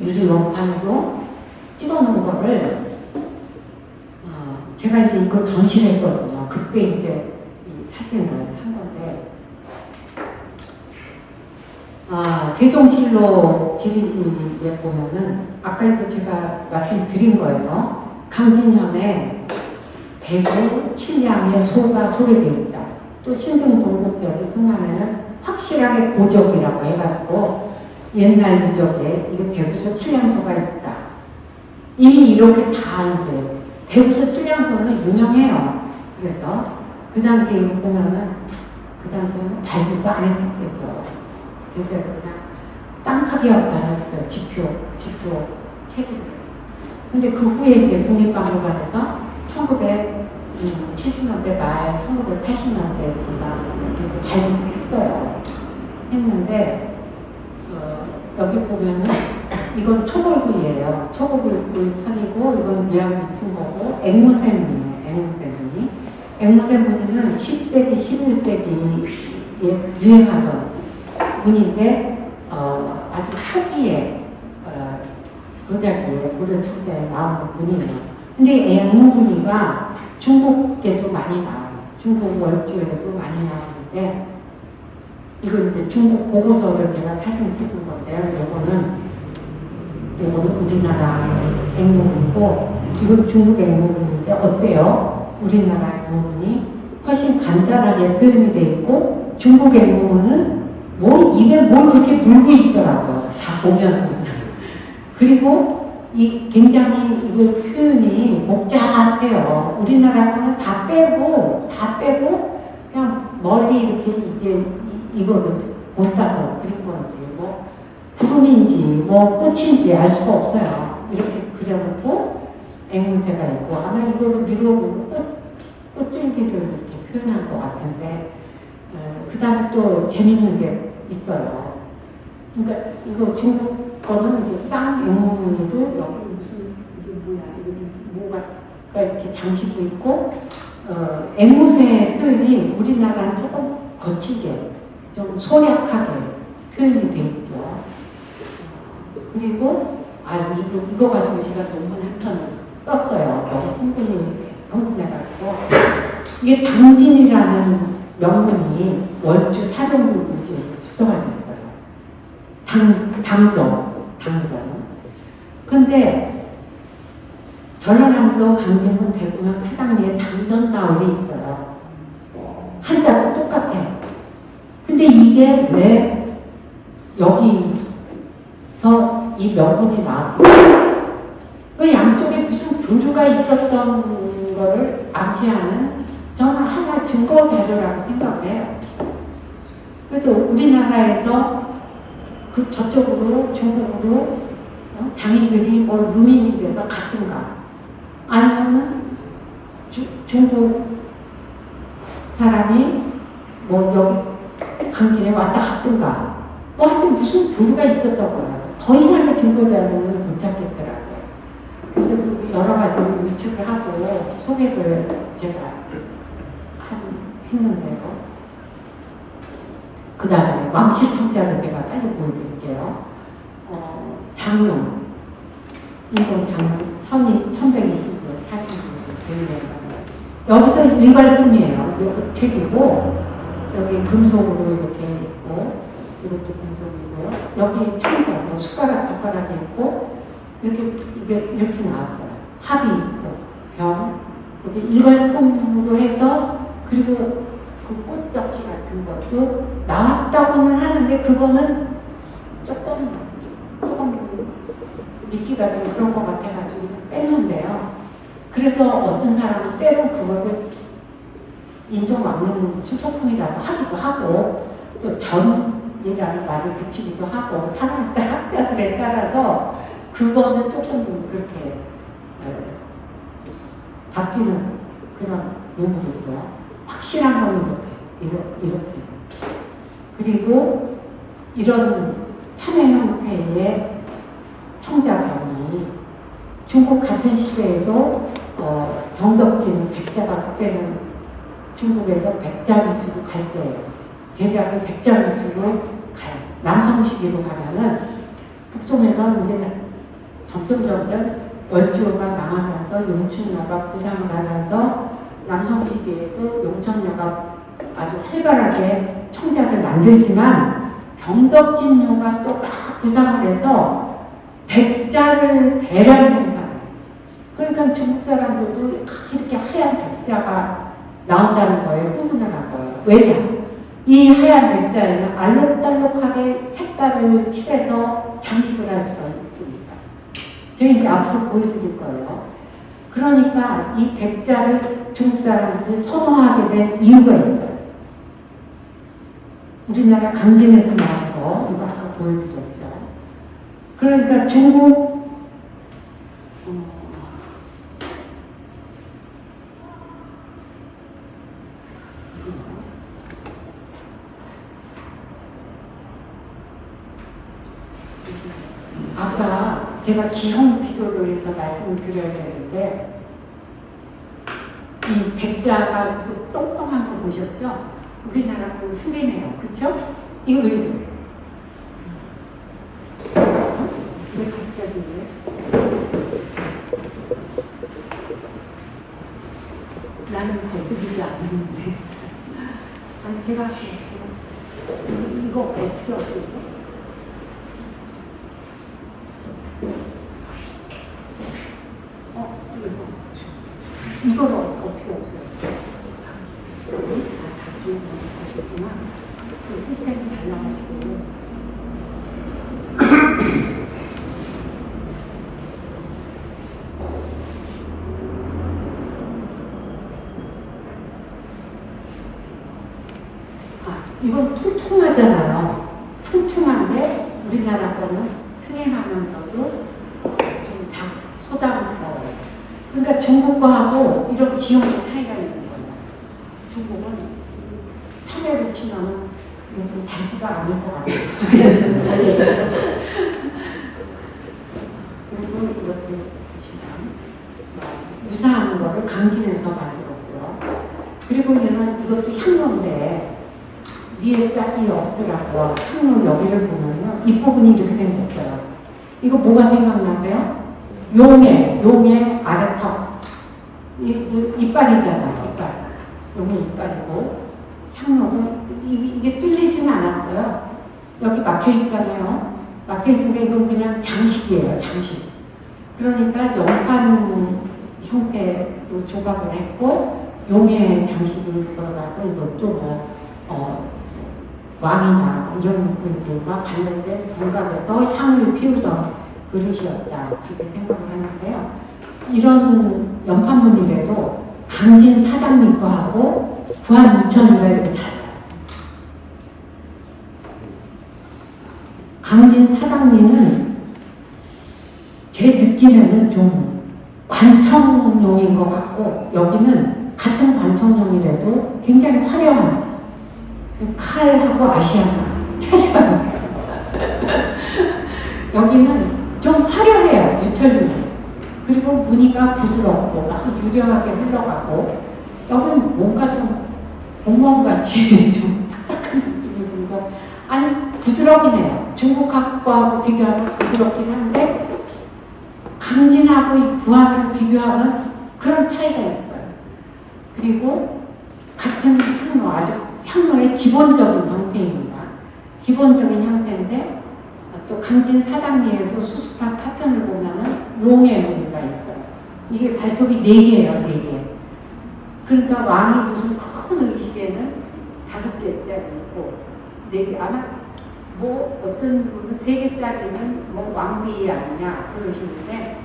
유리원판으로 찍어놓은 거를 제가 이제 이거 전시를 했거든요. 그때 이제 이 사진을 한 건데, 세종실록 지리지에 보면은 아까 이거 제가 말씀드린 거예요. 강진현의 대구 칠량의 소가 소개되어 있다. 또 신승동국벽의 승관에는 확실하게 고적이라고 해가지고 옛날 유적에 이거 대구서 칠량소가 있다. 이미 이렇게 다 이제 대구서 칠량소는 유명해요. 그래서 그 당시에 보면은 그 당시에는 발굴도 안 했었겠죠. 제대로 그냥 땅파기였다는 지표 체질. 근데 그 후에 이제 국립박물관에서 1970년대 말, 1980년대 전반 이렇게 해서 발굴을 했어요. 했는데 여기 보면은 이건 초골구이에요. 초골구이 편이고, 이건 유양 높은 거고, 앵무새무늬. 앵무새무늬는 10세기, 11세기에 유행하던 무늬인데, 아주 초기에 도자기에 무려칠 때 나오는 무늬예요. 근데 앵무무늬가 중국에도 많이 나와요. 중국 월주에도 많이 나오는데, 이건 이제 중국 보고서를 제가 사진 찍은 건데요. 요거는 우리나라 앵무무늬고, 이건 중국 앵무무늬인데 어때요? 우리나라 앵무무늬 훨씬 간단하게 표현이 되어 있고, 중국 앵무무늬는 입에 뭘 그렇게 물고 있더라고요. 다 보면. 그리고 이 굉장히 이거 표현이 복잡해요. 우리나라 거는 다 빼고 그냥 멀리 이렇게 이거를 본따서 그린 건지, 뭐 구름인지 뭐 꽃인지 알 수가 없어요. 이렇게 그려놓고 앵무새가 있고, 아마 이거를 밀어보고 꽃줄기를 이렇게 표현한 것 같은데, 그 다음에 또 재밌는 게 있어요. 그러니까 이거 중국 거는 이제 쌍앵무무늬도 여기 무슨 이게 뭐야, 이거 뭐가 이렇게 장식이 있고, 앵무새 표현이 우리나라는 조금 거칠게, 좀 소략하게 표현이 돼 있죠. 그리고 이거 가지고 제가 논문 한 편을 썼어요. 너무 흥분해가지고. 이게 당진이라는 명문이 원주 사령부 부지에서 출동하고 있어요. 당정. 근데 전라남도 강진군 대구면 사당리에 당전마을이 있어요. 한자도 똑같아요. 근데 이 이게 왜 여기서 이 명분이 나왔고 그 양쪽에 무슨 교류가 있었던 거를 암시하는 저는 하나 증거 자료라고 생각을 해요. 그래서 우리나라에서 그 저쪽으로 중국으로 장인들이 뭐 루민이 돼서 갔든가 아니면은 중국 사람이 뭐 여기 강진에 왔다 갔든가 뭐 하여튼 무슨 교류가 있었던 거예요. 더 이상의 증거 자료는 못 찾겠더라고요. 그래서 여러 가지 위축을 하고 소개를 제가 했는데요. 그 다음에 왕실청자를 제가 빨리 보여드릴게요. 장룡, 인공 장룡 1129년 사진으로 되어있는 여기서 일괄품이에요. 이 책이고 여기 금속으로 이렇게 있고 이것도 금속이고요. 여기 청자, 젓가락이 있고 이렇게 나왔어요. 합이 있고 병 여기 일괄품으로 해서 그리고 그 꽃접시 같은 것도 나왔다고는 하는데 그거는 조금 믿기가 좀 그런 것 같아가지고 뺐는데요. 그래서 어떤 사람은 빼고 그거를 인정 막는 수소품이라고 하기도 하고 또 전이라는 말을 붙이기도 하고 사람에 따라 학자들에 따라서 그거는 조금 그렇게 바뀌는 그런 용어이고요. 확실한 건 이렇게. 그리고 이런 참여 형태의 청자병이 중국 같은 시대에도 병덕진 백자가 그때는 중국에서 백자 위주로 갈 때예요. 제작을 백자 위주로 가요. 남성시기로 가면은 북송에서 이제 점점 월주가 망하면서 용춘녀가 부상을 하면서 남성시기에도 용천녀가 아주 활발하게 청자를 만들지만 병덕진녀가 또 막 부상을 해서 백자를 대량 생산해요. 그러니까 중국 사람들도 이렇게 하얀 백자가 나온다는 거예요. 흥분을 한 거예요. 왜냐? 이 하얀 백자에는 알록달록하게 색깔을 칠해서 장식을 할 수가 있습니다. 제가 이제 앞으로 보여드릴 거예요. 그러니까 이 백자를 중국 사람들이 선호하게 된 이유가 있어요. 우리나라 강진에서 나온 거, 이거 아까 보여드렸죠. 그러니까 중국, 아까 제가 기형 비교를 해서 말씀을 드려야 되는데, 이 백자가 그 똥똥한 거 보셨죠? 우리나라 그 수레네요. 그쵸? 이거 왜 이래요? 왜 갑자기 왜? 나는 거두지 않았는데. 아니, 제가 이거 어떻게 없애죠? 이걸 어떻게 없애요? 하셨구나. 그 시스템이 달라가지고. 이건 통통하잖아요. 통통한데 우리나라 거는 승행하면서도 좀 소담스러워요. 그러니까 중국 거하고 이런 기형의 차이가 있는 거예요. 중국은 참외를 치면 요즘 달지가 않을 것 같아요. 그리고 이렇게 보시면 유사한 거를 강진에서 만들었고요. 그리고 얘는 이것도 향로인데 위에 짝이 없더라고요. 향로 여기를 보면요. 윗부분이 이렇게 생겼어요. 이거 뭐가 생각나세요? 용의 아래턱. 이빨이잖아요. 이빨. 용의 이빨이고 향로도 이게 뚫리지는 않았어요. 여기 막혀 있잖아요. 막혀 있으니까 이건 그냥 장식이에요. 장식. 그러니까 연판 형태로 조각을 했고 용의 장식을 들어가서 이것도 왕이나 이런 분들과 관련된 정각에서 향을 피우던 그릇이었다. 그렇게 생각을 하는데요. 이런 연판문이라도 강진 사당님과하고 부안 유천이라도 달라요. 강진 사당님은 제 느낌에는 좀 관청용인 것 같고, 여기는 같은 관청용이라도 굉장히 화려한 칼하고 아시아나 차이가 여기는 좀 화려해요. 유철문. 그리고 무늬가 부드럽고 유려하게 흘러가고, 여기는 뭔가 좀 공무원같이 좀 딱딱한 느낌이 들고, 아니 부드럽긴 해요. 중국학과하고 비교하면 부드럽긴 한데 강진하고 이 부안을 비교하면 그런 차이가 있어요. 그리고 같은 향로, 아주 향로의 기본적인 형태입니다. 기본적인 형태인데 또 강진 사당리에서 수습한 파편을 보면은 롱의 무늬가 있어요. 이게 발톱이 4개예요, 4개. 그러니까 왕이 무슨 큰 의식에는 5개짜리 있고, 4개, 아마 뭐 어떤 분은 3개짜리는 뭐 왕비 아니냐 그러시는데,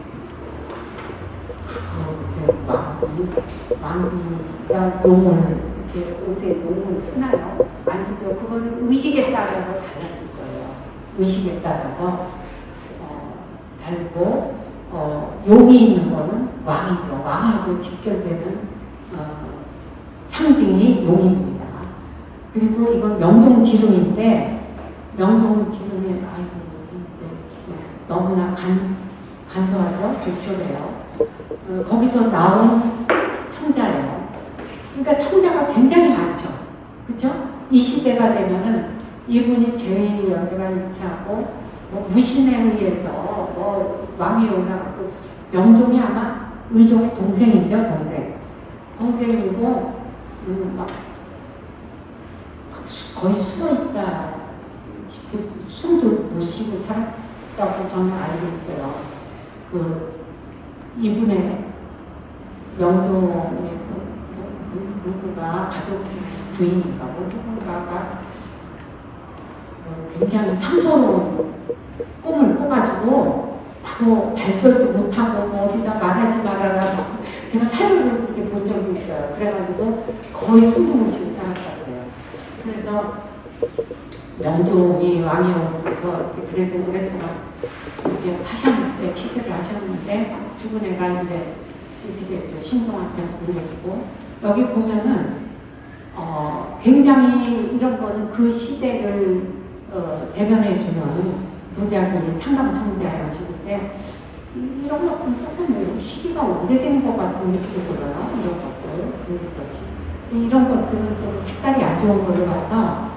왕비가 용을 이렇게 옷에 용을 쓰나요? 안 쓰죠. 그거는 의식에 따라서 달랐을 거예요. 의식에 따라서 다르고, 용이 있는 거는 왕이죠. 왕하고 직결되는 상징이 용입니다. 그리고 이건 명동지름인데, 명동지름이 이제 너무나 간소하죠. 조촐해요. 거기서 나온 청자예요. 그러니까 청자가 굉장히 많죠. 그렇죠? 이 시대가 되면은 이분이 제위연대가 이렇게 하고, 뭐 무신에 의해서 뭐 왕이 올라가고, 명종이 아마 의종의 동생이죠, 동생이고, 막 거의 숨어있다, 숨도 못 쉬고 살았다고 저는 알고 있어요. 이분의 명종의 누구가 가족 부인인가 뭐 누군가가 굉장히 상서로운 꿈을 꿔가지고 그거 발설도 못하고 뭐 어디다 말하지 말아라, 제가 사료를 그렇게 본 적이 있어요. 그래가지고 거의 숨도 못 쉬고 살았다고 그래요. 그래서 명종이 왕이어서 그래도 오랫동안 이렇게 하셨는데, 치세를 하셨는데, 죽은 애가 이제 이렇게 됐죠. 신종한테 보내주고. 여기 보면은 굉장히 이런 거는 그 시대를 대변해주는 도자기 상감청자 형식인데, 이런 것들은 조금 시기가 오래된 것 같은 느낌이 들어요. 이런 것들. 이런 것들은 좀 색깔이 안 좋은 걸로 봐서,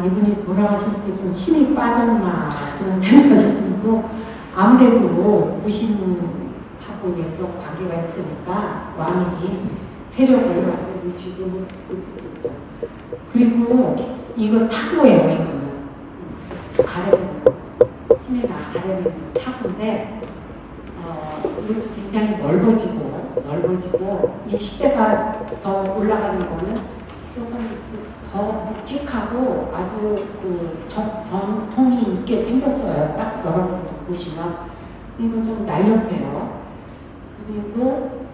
이분이 돌아가실 때 좀 힘이 빠졌나 그런 생각이 들고, 아무래도 무신하고 좀 관계가 있으니까 왕이 세력을 완전히 주지 못했죠. 그리고 이거 타고예요. 이거는 가려면 치매나 가려면 타고인데, 이것도 굉장히 넓어지고 이 시대가 더 올라가는 거는 조금 더 묵직하고 아주 전통이 있게 생겼어요. 딱 여러분들 보시면. 그리고 좀 날렵해요. 그리고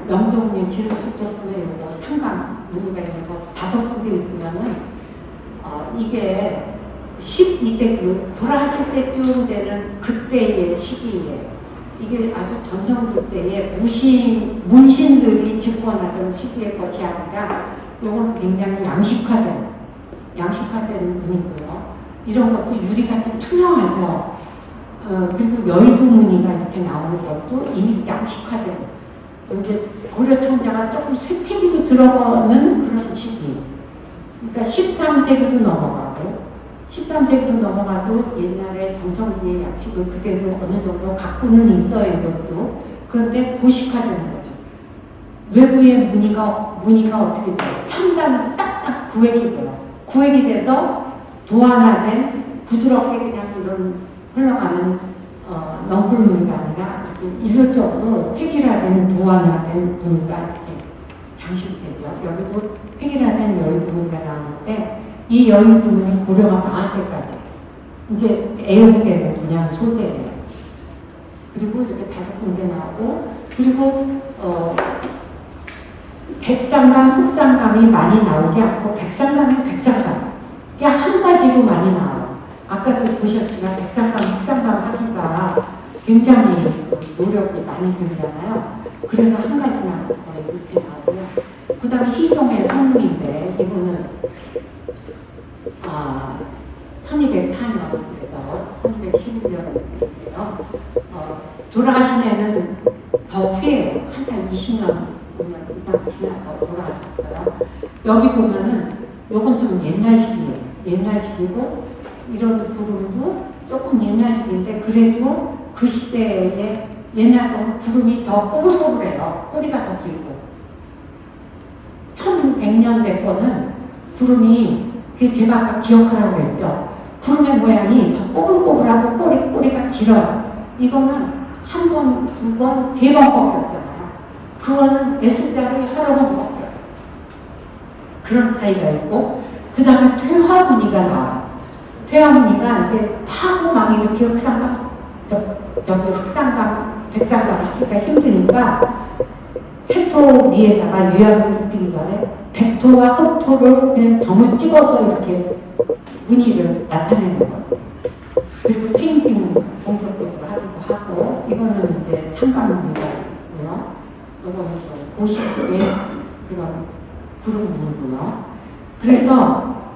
명종님 지름 속도분에 이거 상감 무늬가 있는 거 5군데 있으면은 이게 12세기 돌아가실 때쯤 되는 그때의 시기에, 이게 아주 전성기 때에 문신들이 집권하던 시기의 것이 아니라, 요거는 굉장히 양식화된 분이고요. 이런 것도 유리같이 투명하죠. 그리고 여의도 무늬가 이렇게 나오는 것도 이미 양식화된, 이제 고려청자가 조금 쇠퇴기로 들어가는 그런 시기. 그러니까 13세기로 넘어가도 옛날에 정성기의 양식을 그대로 어느 정도 갖고는 있어요, 이것도. 그런데 도식화되는 거죠. 외부의 무늬가 어떻게 돼요? 상단은 딱딱 구획이 돼요. 구획이 돼서 도안화된 부드럽게 그냥 이런 흘러가는 넝굴 무늬가 아니라 일률적으로 획일화된 도안화된 무늬가 이렇게 장식되죠. 여기도 획일화된 여의도 무늬가 나오는데, 이 여유 부분이 고령화 망할 때까지 이제 애용되는 그냥 소재예요. 그리고 이렇게 5군데 나오고, 그리고 백상감, 흑상감이 많이 나오지 않고 백상감은 백상감. 그냥 한 가지로 많이 나와요. 아까도 보셨지만 백상감, 흑상감 하기가 굉장히 노력이 많이 들잖아요. 그래서 한 가지나 이렇게 나오고요. 그 다음에 희종의 성문인데 이분은 1204년, 그래서 1211년이에요. 돌아가신 애는 더 후에요. 한참 20년 이상 지나서 돌아가셨어요. 여기 보면은 요건 좀 옛날식이에요. 옛날식이고 이런 구름도 조금 옛날식인데 그래도 그 시대에 옛날 거는 구름이 더 뽀글뽀글해요. 꼬리가 더 길고 1100년대 거는 구름이, 그래서 제가 아까 기억하라고 했죠. 구름의 모양이 더 뽀글뽀글하고 꼬리가 길어요. 이거는 한 번, 두 번, 세 번 꺾였잖아요. 그거는 S자로 여러 번 꺾여요. 그런 차이가 있고, 그 다음에 퇴화무늬가 나와요. 퇴화무늬가 이제 파고 막 이렇게 흑상감, 저기 흑상감, 백상감 하기가 힘드니까 태토 위에다가 유약을 입히기 전에 백토와 흑토를 그냥 점을 찍어서 이렇게 무늬를 나타내는 거죠. 그리고 페인팅 본격적으로 하기도 하고, 이거는 이제 상감무늬고요. 이거는 고식의 그런 구름무늬고요. 그래서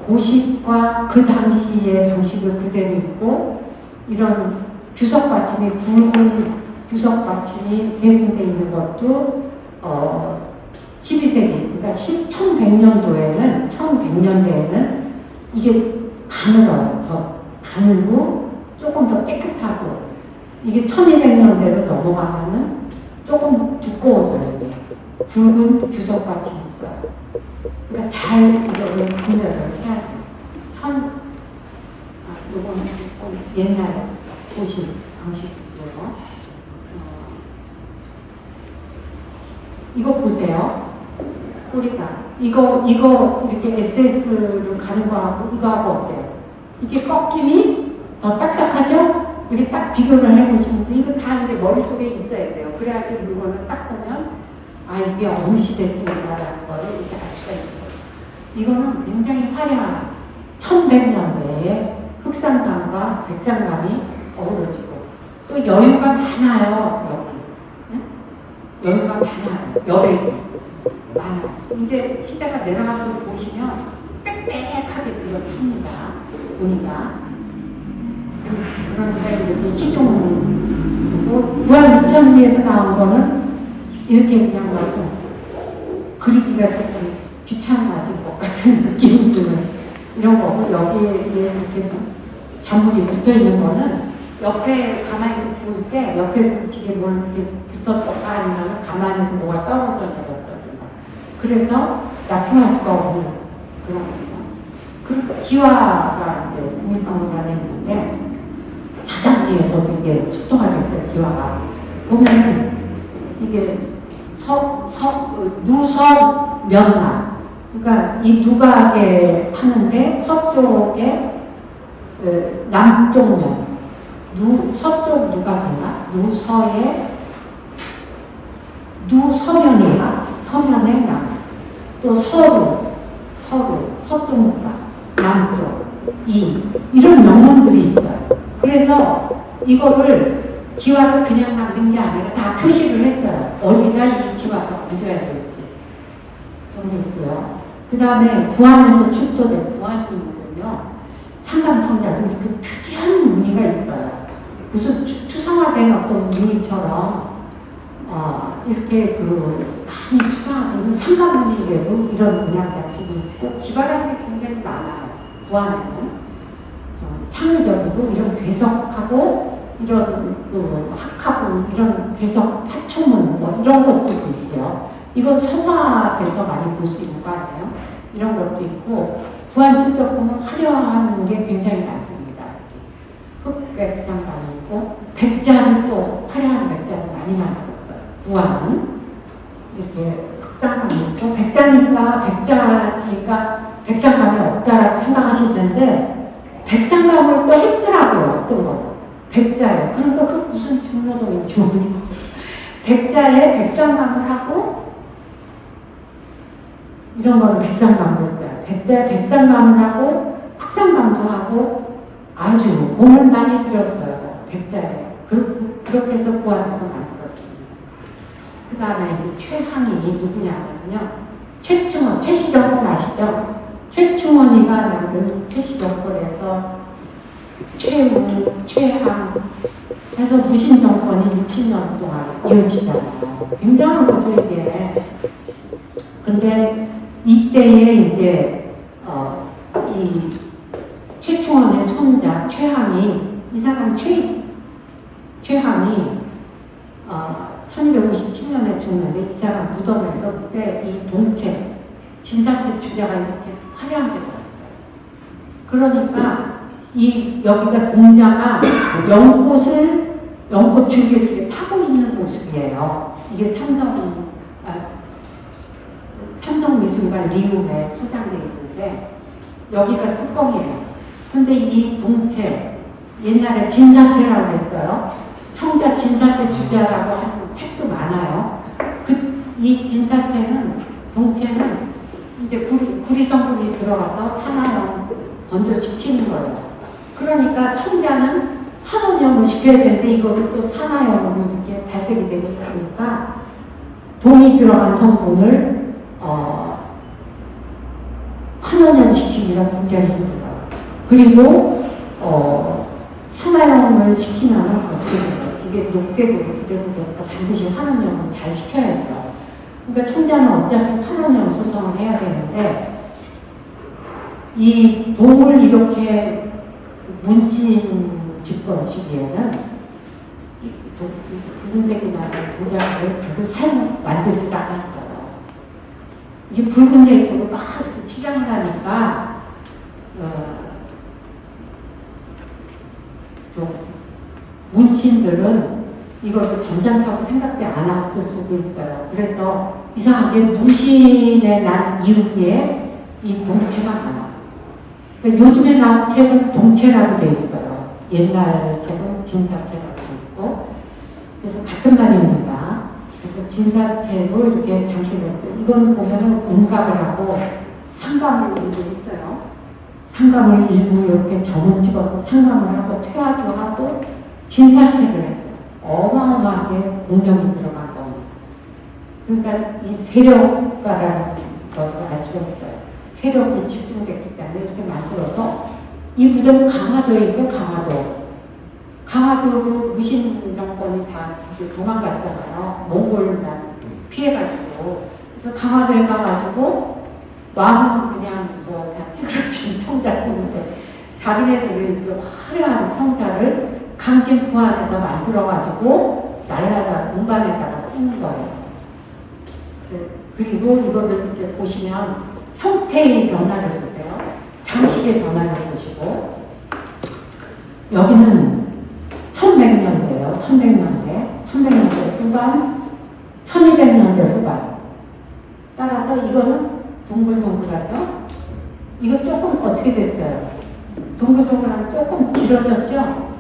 고식과 그 당시의 방식을 그대로 있고, 이런 규석 받침이, 굵은 규석 받침이 세 군데 있는 것도 12세기, 그러니까 1100년대에는 이게 가늘어요. 더 가늘고 조금 더 깨끗하고, 이게 1200년대로 넘어가면은 조금 두꺼워져요. 이게 굵은 규석 받침이 있어요. 그러니까 잘 이거를 구별을 해야 돼요. 요거는 옛날 도시 방식으로. 이거 보세요. 꼬리가. 이거 이렇게 SS로 가는 거하고 이거하고 어때요? 이게 꺾임이 더 딱딱하죠? 이렇게 딱 비교를 해보시면 이거 다 이제 머릿속에 있어야 돼요. 그래야지 물건을 딱 보면 이게 어느 시대쯤이다라는 거를 이렇게 알 수가 있는 거예요. 이거는 굉장히 화려한 1100년대에 흑상감과 백상감이 어우러지고 또 여유가 많아요. 여기. 네? 여유가 많아요. 여백이 많아요. 이제 시대가 내려가서 보시면 빽빽하게 들어찹니다. 보니까. 그런데 이렇게 시종, 부안 유천리에서 나온 거는 이렇게 그냥 와서 그리기가 조금 귀찮아진 것 같은 느낌이 드는 이런 거고, 여기에 이렇게 잔물이 붙어 있는 거는 옆에 가만히서 부을 때 옆에 붙이게 뭘 이렇게 붙었던가 아니면 가만히서 뭐가 떨어져 내렸던가, 그래서 납품할 수가 없는 그런 거죠. 그리고 기와가 이제 국립박물관에 있는데 4단계에서도 이게 출토가 됐어요. 기와가 보면은 이게 누서 면나, 그러니까 이 두각에 하는데 서쪽에 남쪽 면, 서쪽 누각인가? 누서면인가? 서면의 남, 또 서쪽 누각, 남쪽, 이런 명문들이 있어요. 그래서 이거를 기와를 그냥 만든 게 아니라 다 표시를 했어요. 어디다 이 기와가 얹어야 될지. 그런 게 있고요. 그 다음에 부안에서 출토된 부안이거든요. 상감청자도 이렇게 특이한 무늬가 있어요. 무슨 추상화된 어떤 무늬처럼 이렇게 많이 추상화된 상감무늬에도 이런 문양 장식이 있고, 기발한 게 굉장히 많아요. 부안에는 창의적이고 이런 괴석하고 이런 학하고 이런 괴석 파초문 이런 것도 있어요. 이건 서랍에서 많이 볼 수 있는 거 아니에요? 이런 것도 있고, 부안 출토 보면 화려한 게 굉장히 많습니다. 흑백상감이 있고, 백자는 또 화려한 백자를 많이 만들었어요. 부안은 이렇게 흑상감이 있고, 백자니까 백상감이 없다라고 생각하는 백상감을 또 했더라고요. 어떤 거. 백자에. 그러니까 그 무슨 중노동인지 모르겠어요. 백자에 백상감을 하고, 이런 거는 백상감을 했어요. 백자에 백상감을 하고, 학상감도 하고, 아주 공을 많이 들였어요. 백자에. 그렇게 해서 구안에서 많이 썼습니다. 그 다음에 이제 최항이 누구냐면요. 최충원, 최시정권 아시죠? 최충원이가 만든 최시정권에서 최우, 최항 해서 무신정권이 60년 동안 이어지잖아요. 굉장한 거죠, 이게. 근데 이때에 이제, 이 최충원의 손자 최항이, 이 사람 최항이 1257년에 죽는데 이 사람 무덤에서 그때 이 동체, 진사체 주자가 이렇게 화려하게 보였어요. 그러니까 여기가 공자가 연꽃 줄기를 타고 있는 모습이에요. 이게 삼성미술관 리움에 소장되어 있는데 여기가 뚜껑이에요. 근데 이 동체, 옛날에 진사체라고 했어요. 청자 진사체 주자라고 하는 책도 많아요. 이 진사체는, 동체는 이제 구리 성분이 들어가서 산화염 번져시키는 거예요. 그러니까 청자는 한온염을 시켜야 되는데 이거를 또 산화염으로 이렇게 발색이 되고 있으니까 동이 들어간 성분을 한온염 시키기가 굉장히 힘들어요. 그리고 산화염을 시키면 어떻게 돼요? 이게 녹색으로 그대로 되니까 반드시 한온염을 잘 시켜야죠. 그러니까 청자는 어차피 한온염 소송을 해야 되는데 이 동을 이렇게 문신 집권 시기에는 붉은색이나 모자를 별로 만들지도 않았어요. 이게 붉은색으로 막 치장을 하니까 좀 문신들은 이것을 점잖다고 생각지 않았을 수도 있어요. 그래서 이상하게 무신에 난 이후에 이 동체가 많아요. 그러니까 요즘에 나온 책은 동체라고 되어 있어요. 옛날 책은 진사체라고 되어 있고. 그래서 같은 말입니다. 그래서 진사체로 이렇게 장식을 했어요. 이건 보면은 음각을 하고 상감을 일부 했어요. 상감을 일부 이렇게 점을 찍어서 상감을 하고 퇴화도 하고 진사체를 했어요. 어마어마하게 공명이 들어간 겁니다. 그러니까 이 세력가라는 것을 알 수가 있어요. 세력이 집중됐기 때문에 이렇게 만들어서 이 무덤 강화도에 있어요. 강화도로 무신 정권이 다 도망갔잖아요. 몽골만 피해가지고. 그래서 강화도에 가가지고 마음 그냥 뭐 다 찌그러진 청자 쓰는데 자기네들이 그 화려한 청자를 강진 부안에서 만들어가지고 날라다 공간에다가 쓰는 거예요. 그리고 이거를 이제 보시면 형태의 변화를 보세요. 장식의 변화를 보시고 여기는 1100년대예요. 1100년대 후반, 1200년대 후반. 따라서 이거는 동글동글하죠? 이거 조금 어떻게 됐어요? 동글동글하면 조금 길어졌죠?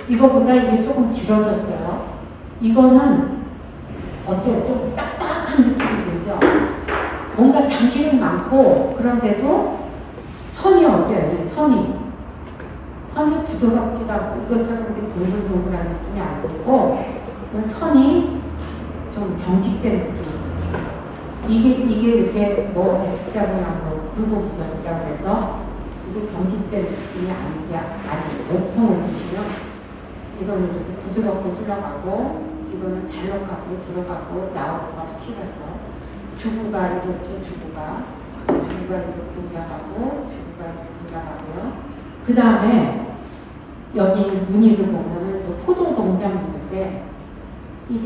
이거보다 이게 조금 길어졌어요. 이거는 어때요? 좀 딱딱한 느낌이 들죠? 뭔가 장식이 많고 그런데도 선이 어때요? 이 선이 부드럽지도 않고 이것처럼 동글동글한 느낌이 안 들고 선이 좀 경직된 느낌. 이게 이렇게 뭐 S자모양으로 굴곡이적이라고 해서 이게 경직된 느낌이 아니고 목통을 보시면 이거는 이렇게 부드럽고 들어가고 이거는 잘록하고 들어가고 나오고가 확실하죠. 주부가 이렇게 주부가 이렇게 올라가고 주부가 이렇게 올라가고요. 그 다음에 여기 무늬를 보면은 포도 동작물인데 이게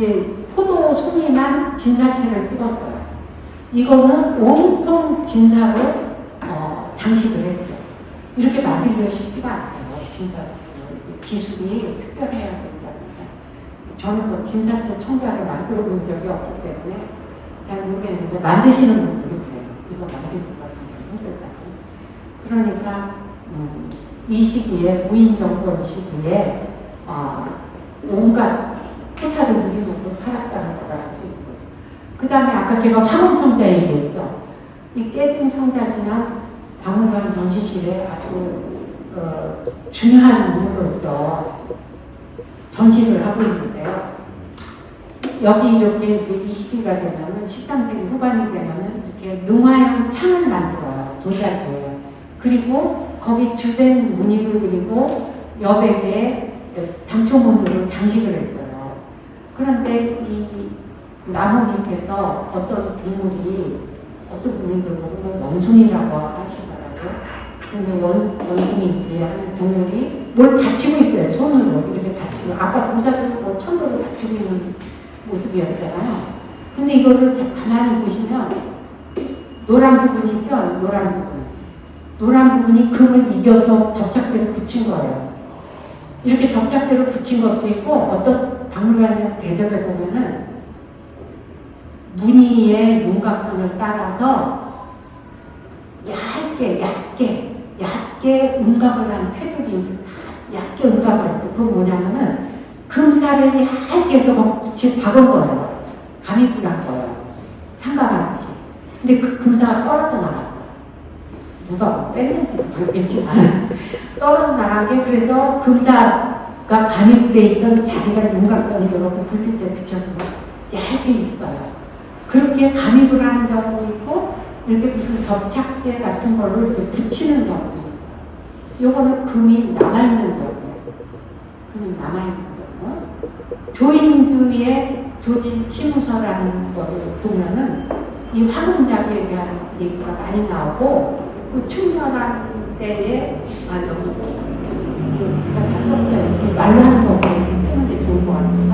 포도 송이만 진사체를 찍었어요. 이거는 온통 진사로 장식을 했죠. 이렇게 만들기가 쉽지가 않아요. 진사체 기술이 특별해야 된답니다. 저는 뭐 진사체 청자를 만들어 본 적이 없기 때문에 잘 모르겠는데 만드시는 분들이 그래요. 이거 만들기가 굉장히 힘들다고. 그러니까 이 시기에 무인정권 시기에 온갖 토사를 누리면서 살았다는 걸 알 수 있고, 그 다음에 아까 제가 황혼청자 얘기했죠. 이 깨진 청자지만 박물관 전시실에 아주 중요한 인물로서 전시를 하고 있는데요. 여기 이렇게 20기가 되면은 13세기 후반이 되면은 이렇게 능화형 창을 만들어요. 도자기에. 그리고 거기 주된 무늬를 그리고 여백에 당초문으로 장식을 했어요. 그런데 이 나무 밑에서 어떤 분이 보고 원숭이라고 하시더라고요. 근데 원숭이인지 하는 동물이 뭘 받치고 있어요. 손으로 이렇게 받치고. 아까 부사도 뭐 천으로 받치고 있는 모습이었잖아요. 근데 이거를 가만히 보시면 노란 부분이 있죠? 노란 부분이 금을 이겨서 접착대로 붙인 거예요. 이렇게 접착대로 붙인 것도 있고, 어떤 박물관 대접에 보면은 무늬의 윤곽선을 따라서 얇게 음각을 한 테두리, 얇게 음각을 했어요. 그건 뭐냐면은 금사를 얇게 해서 붙이 박은 거예요. 감입을 한 거예요. 상감하듯이. 근데 그 금사가 떨어져 나갔죠. 누가 뭐 뺐는지 모르겠지만 떨어져 나간 게, 그래서 금사가 감입돼 있던 자기가 윤곽선이 이렇게 불빛에 비춰서 얇게 있어요. 그렇게 감입을 하는 경우도 있고, 이렇게 무슨 접착제 같은 걸로 이렇게 붙이는 경우도 있어요. 요거는 금이 남아있는 경우예요. 금이 남아있는 경우. 조인규의 조진 시무서라는 거를 보면은 이 화공작에 대한 얘기가 많이 나오고, 그 충렬한 때에, 여기 제가 다 썼어요. 이렇게 말로 하는 거 이렇게 쓰는 게 좋은 것 같아서,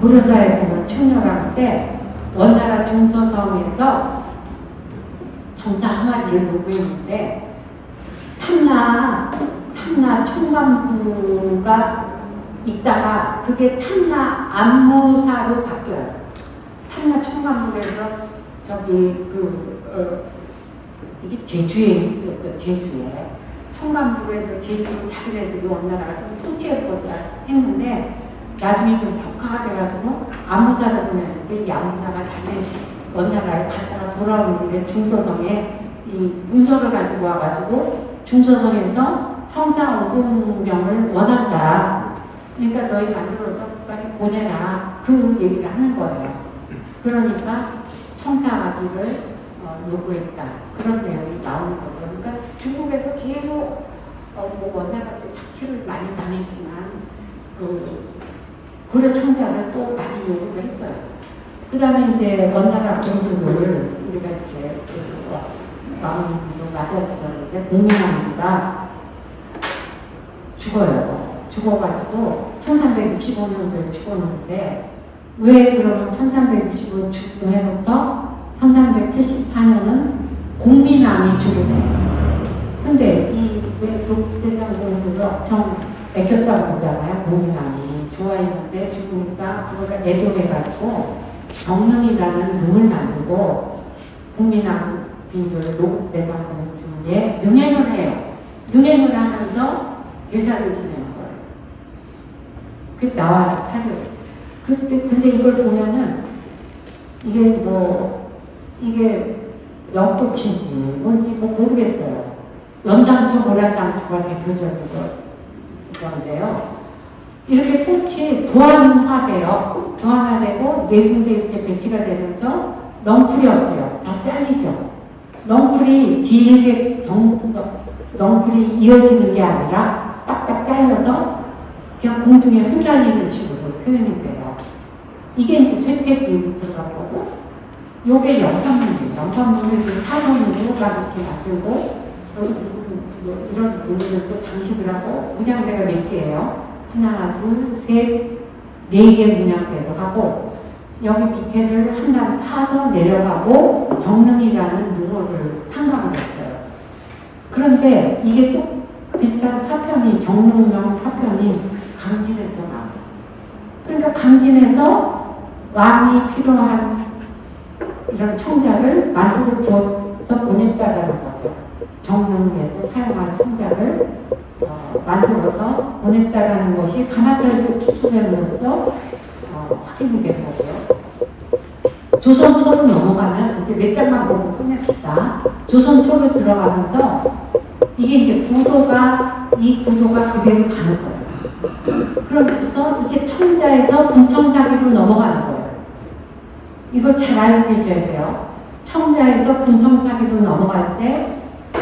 고려사에 보면 충렬할 때 원나라 중서성에서 정사 항아리를 놓고 있는데, 탐나 총관부가 있다가 그게 탐나 안무사로 바뀌어요. 탐나 총관부에서 이게 제주에 총관부에서 제주로 자기네들이 원나라가 좀 통치해보자 했는데, 나중에 좀 격화돼가지고 안무사를 보냈는데, 이 안무사가 자기 원나라에 갔다가 돌아오는 길에 중서성에 이 문서를 가지고 와가지고 중서성에서 청사 오공명을 원한다. 그러니까 너희 만들어서 빨리 보내라. 그 얘기를 하는 거예요. 그러니까 청사하기를 요구했다. 그런 내용이 나오는 거죠. 그러니까 중국에서 계속 원나라 때 착취를 많이 당했지만 고려 청사를 또 많이 요구를 했어요. 그 다음에 이제 원나라 공주를 우리가 이제 마음으로 맞아들었는데, 공민왕후가 죽어요. 죽어가지고 1365년도에 죽었는데, 왜 그러면 1365 죽은 해부터 1374년은 공민왕이 죽으네요. 근데 왜 독대장 공주를 엄청 애꼈다고 보잖아요. 공민왕이 좋아했는데 죽으니까 그거를 애도해가지고 정릉이라는 능을 만들고 국민왕 비를 노국대장 공주에 능행을 해요. 능행을 하면서 제사를 지내는 거예요. 그게 나와요, 사료. 근데 이걸 보면은 이게 연꽃인지 뭔지 모르겠어요. 연당초, 모란당초가 대표적인 건데요. 이렇게 꽃이 도안화돼요. 도안화되고 네 군데 이렇게 배치가 되면서 넝풀이 어때요? 다 잘리죠. 넝풀이 길게 넝풀이 이어지는 게 아니라 딱딱 잘려서 그냥 공중에 흩날리는 식으로 표현이 돼요. 이게 이제 쇠퇴구이 들어간 거고, 요게 영상문이에요. 영상문을 사선으로 이렇게 만들고, 여기 무슨 이런 부분을 또 장식을 하고, 그냥 내가 몇 개예요. 하나, 둘, 셋, 네 개 문양대로 하고, 여기 밑에를 하나 파서 내려가고 정릉이라는 능어를 상각을 했어요. 그런데 이게 또 비슷한 파편이, 정릉명 파편이 강진에서 나와요. 그러니까 강진에서 왕이 필요한 이런 청자를 만들어 부어서 보냈다라는 거죠. 정릉에서 사용한 청자를 만들어서 보냈다라는 것이 가나다에서 축소됨으로써 확인이 된 거고요. 조선초로 넘어가면 이제 몇 장만 보고 끝냅시다. 조선초로 들어가면서 이게 이제 이 구도가 그대로 가는 거예요. 그러면서 이게 청자에서 군청사기로 넘어가는 거예요. 이거 잘 알고 계셔야 돼요. 청자에서 군청사기로 넘어갈 때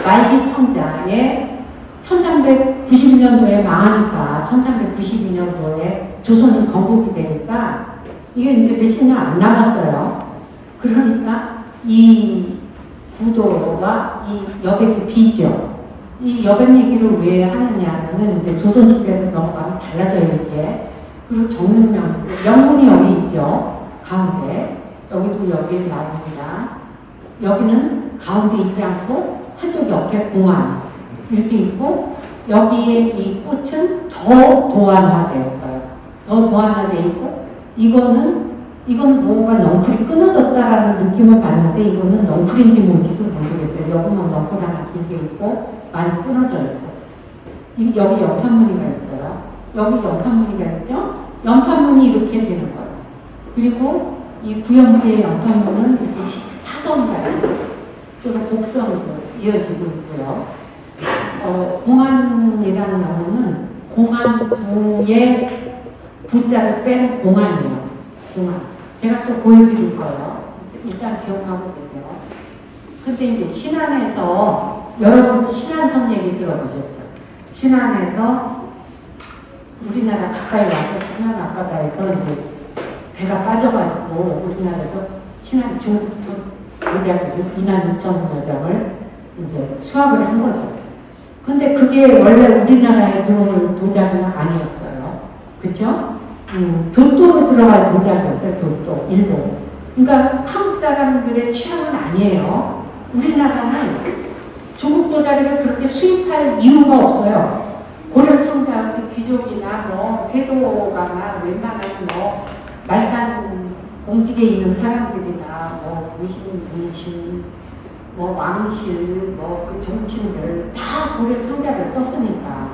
말기 청자에 1392년도에 망하니까 1392년도에 조선이 건국이 되니까 이게 이제 몇십 년 안 남았어요. 그러니까 이 구도와 이 여백이 비죠. 이 여백 얘기를 왜 하느냐는 이제 조선시대로 넘어가면 달라져요, 이게. 그리고 정문명, 명문이 여기 있죠. 가운데. 여기도 여기에 나옵니다. 여기는 가운데 있지 않고 한쪽 옆에 공안 이렇게 있고 여기에 이 꽃은 더 도안화되었어요. 더 도안화되어 있고 이거는 뭔가 넝쿨이 끊어졌다라는 느낌을 받는데 이거는 넝쿨인지 뭔지도 모르겠어요. 여기는 넝쿨 하나 길게 있고 많이 끊어져 있고 여기 연판무늬가 있어요. 여기 연판무늬가 있죠? 연판무늬 이렇게 되는 거예요. 그리고 이 구형제의 연판무늬는 이렇게 사선같이 또는 곡선으로 이어지고 있고요. 공안이라는 명호는 공안부의 부자를 뺀 공안이에요. 공안. 제가 또 보여드릴 거예요. 일단 기억하고 계세요. 근데 이제 신안에서 여러분 신안성 얘기 들어보셨죠? 신안에서 우리나라 가까이 와서 신안 앞바다에서 이제 배가 빠져가지고 우리나라에서 신안 중국 도자기 이난 2천 도장을 이제 수확을 한 거죠. 근데 그게 원래 우리나라에 들어올 도자기는 아니었어요. 그쵸? 교토로 들어갈 도자기였어요. 교토, 일본. 그러니까 한국 사람들의 취향은 아니에요. 우리나라는 중국 도자기를 그렇게 수입할 이유가 없어요. 고려청자 귀족이나 뭐 세도가나 웬만한 뭐 말단 공직에 있는 사람들이나 뭐 문신, 뭐 왕실, 뭐 그 종친들 다 고려 청자를 썼으니까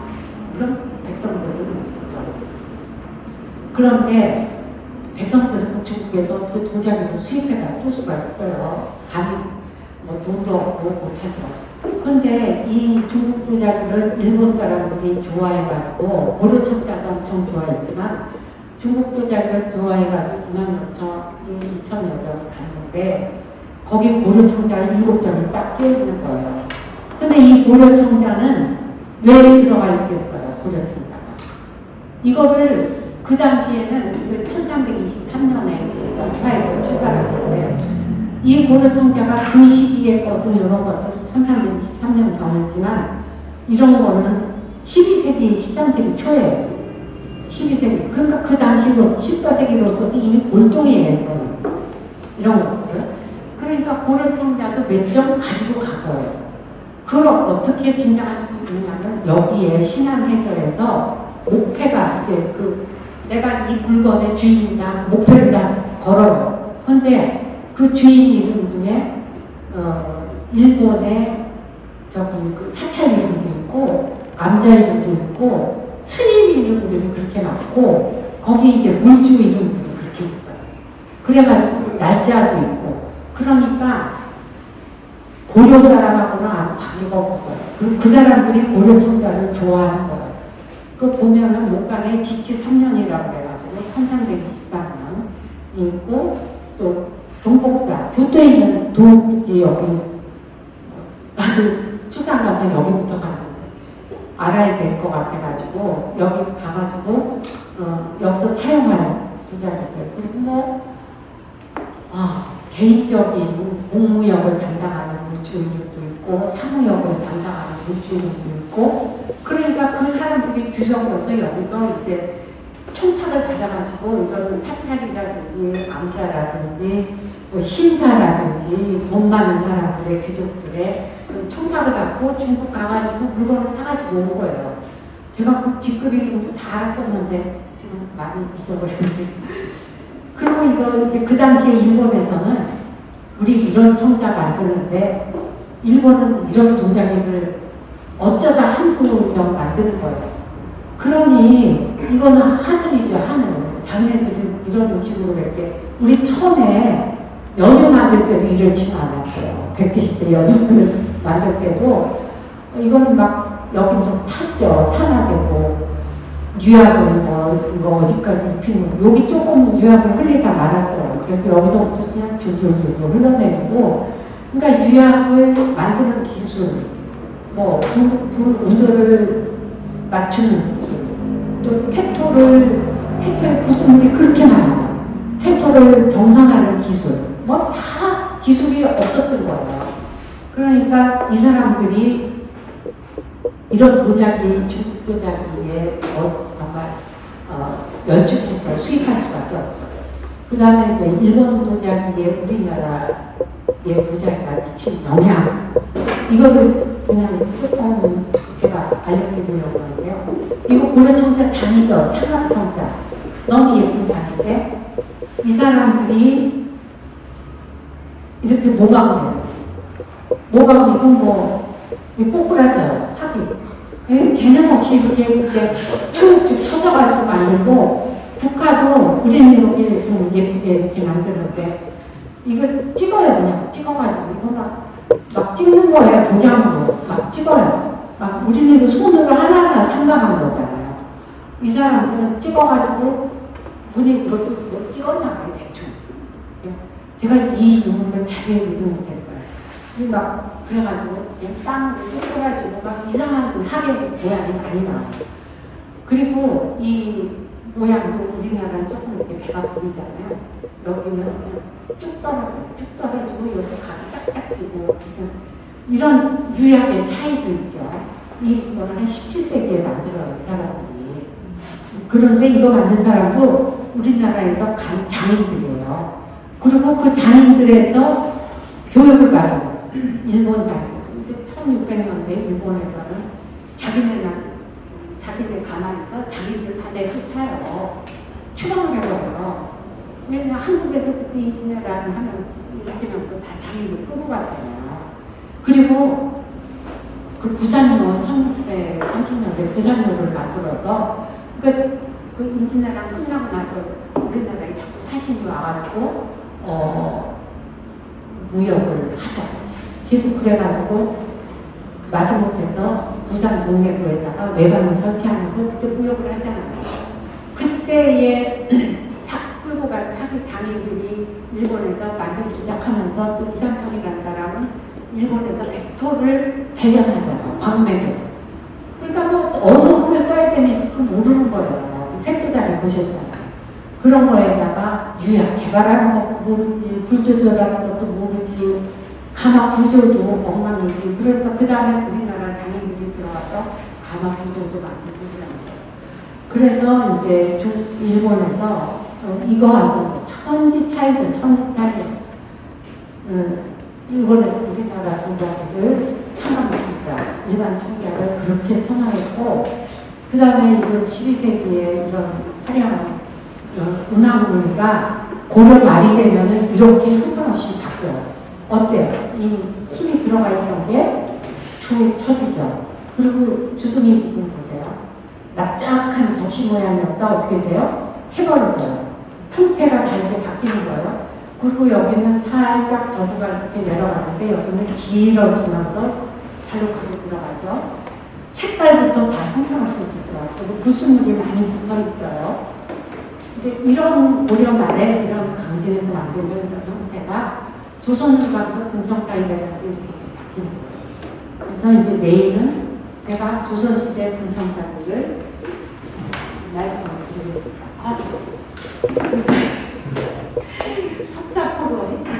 이런 백성들은 없었죠. 그런데 백성들은 중국에서 그 도자기를 수입해다 쓸 수가 있어요. 감히 뭐 돈도 없고 못해서. 그런데 이 중국 도자기를 일본 사람들이 좋아해가지고 고려 청자도 엄청 좋아했지만 중국 도자기를 좋아해가지고 2천 여정 갔는데 거기 고려 청자를 7점이 딱 끼어있는 거예요. 근데 이 고려 청자는 왜 들어가 있겠어요? 고려 청자가. 이거를 그 당시에는 1323년에 이제 연차에서 출간했는데 이 고려 청자가 그 시기의 것은 이런 것들은 1323년 경이지만 이런 거는 12세기, 13세기 초에 12세기. 그러니까 그 당시로 14세기로서도 이미 볼동이에요. 이런 것들을. 그러니까 고려청자도 몇 점 가지고 간 거예요. 그걸 어떻게 짐작할 수 있느냐면 여기에 신안해저에서 목패가 이제 내가 이 물건의 주인이다 목패를 다 걸어요. 근데 그 주인 이름 중에 일본의 그 사찰 이름도 있고 남자 이름도 있고 스님 이름들이 그렇게 많고 거기 이제 물주 이름들이 그렇게 있어요. 그래가지고 날짜도 있고 그러니까 고려 사람하고는 아무 관계가 없는 거예요. 그 사람들이 고려 청자를 좋아하는 거예요. 그 보면은 목간에 지치 3년이라고 해가지고 1323년 있고 또 동복사 교토에 있는 도지 여기 나도 출장 가서 여기부터 가는 알아야 될 것 같아가지고 여기 가가지고 여기서 사용할 도자기들 그리고 개인적인 공무역을 담당하는 물주인들도 있고 사무역을 담당하는 물주인들도 있고 그러니까 그 사람들이 뒤섞여서 여기서 이제 청탁을 받아가지고 이런 사찰이라든지 암자라든지 뭐 신사라든지 돈 많은 사람들의 귀족들의 그 청탁을 받고 중국 가가지고 물건을 사가지고 온 거예요. 제가 그 직급 이름도 다 알았었는데 지금 많이 잊어버렸는데 그리고 이거 이제 그 당시에 일본에서는 우리 이런 청자가 안 쓰는데 일본은 이런 도자기를 어쩌다 한국경 만드는 거예요. 그러니 이거는 하늘이죠, 하늘. 자기네들이 이런 식으로 이렇게 우리 처음에 연유 만들 때도 이렇지 않았어요. 170대 연유를 만들 때도 이거는 막 여기 좀 탔죠. 산화되고 유약을 이거 어디까지 입히는 여기 조금 유약을 흘리다 말았어요. 그래서 여기서부터 그냥 줄줄줄 흘러내리고 그러니까 유약을 만드는 기술 불 온도를 맞추는 기술 또 텍토에 구슬물이 그렇게 많아요. 텍토를 정상화하는 기술 다 기술이 없었던 거예요. 그러니까 이 사람들이 이런 도자기, 중국 도자기에 정말 연축해서 수입할 수밖에 없어요. 그 다음에 이제 일본 도자기에 우리나라의 도자기가 미친 영향 이거를 그냥 조금 제가 알려드리려고 하는데요. 이거 고려청자 장이죠. 상합청자 너무 예쁜 장인데 이 사람들이 이렇게 모방돼요. 모방이고 꼬꾸라져요. 합이 개념 없이 이렇게 쭉쭉 쳐져가지고 만들고 국화도 우리는 이렇게 좀 예쁘게 이렇게 만드는데 이걸 찍어요. 그냥 찍어가지고 이거 막 찍는 거예요. 도장으로 막 찍어요. 막 우리는 손으로 하나하나 상담한 거잖아요. 이 사람들은 찍어가지고 본인 그것도 뭐 찍었나봐요. 대충 제가 이 용어를 자세히 보지 못했어요. 막 그래가지고 땅을 뜯어가지고 막 이상한 하계 모양이 많이 나와요. 그리고 이 모양도 우리나라는 조금 이렇게 배가 부르잖아요. 여기는 쭉 떨어져요. 쭉 떨어지고 여기 각이 딱딱 지고 이런 유약의 차이도 있죠. 이거는 한 17세기에 만들어요. 이 사람들이. 그런데 이거 만든 사람도 우리나라에서 간 장인들이에요. 그리고 그 장인들에서 교육을 받아요. 일본 장인들. 1600년대 일본에서는 자기네 가만해서 장인들 다 내쫓아요. 추방을 해버려요. 왜냐면 한국에서 그때 인지네라는 하면서 이렇게 하면서 다 장인들 끌고 갔잖아요. 그리고 그 부산요 1930년대 부산요를 만들어서 그 인지네랑 끝나고 나서 우리나라에 자꾸 사신이 와가지고 무역을 하자. 계속 그래가지고 마지못해서 부산 동래구에다가 외관을 설치하면서 그때 무역을 하잖아요. 그때의 끌고 간 사기 장인들이 일본에서 만들기 시작하면서 또 이상평이라는 사람은 일본에서 백토를 발견하잖아요. 광맥을. 그러니까 뭐 어느 후에 써야 되는지 그 모르는 거예요. 색도자를 보셨잖아요. 그런 거에다가 유약 개발하는 것도 모르지, 불 조절하는 것도 모르지, 가막 구조도 엉망이지. 그러니까 그 다음에 우리나라 장인들이 들어와서 가막 구조도 만들고 그래서 이제 일본에서 이거하고 천지 차이죠. 일본에서 우리나라 도자기를 청각청자, 일반 청자를 그렇게 선호했고, 그 다음에 12세기에 이런 화려한 은하물가 고려 말이 되면은 이렇게 형편없이 바뀌어요. 어때요? 이 힘이 들어가 있던 게 쭉 쳐지죠. 그리고 주둥이 부분 보세요. 납작한 접시 모양이었다 어떻게 돼요? 해버려져요. 형태가 다 이제 바뀌는 거예요. 그리고 여기는 살짝 저수가 이렇게 내려가는데 여기는 길어지면서 잘록하게 들어가죠. 색깔부터 다 형상을 쓰죠. 그리고 구슬물이 많이 붙어 있어요. 근데 이런 고려 말에 이런 강진에서 만드는 이런 형태가 조선으로 가서 금성사이다에서 이렇게 바뀌는 거예요. 그래서 이제 내일은 제가 조선시대 금성사들을 말씀을 드리겠습니다. 속사포로 했죠.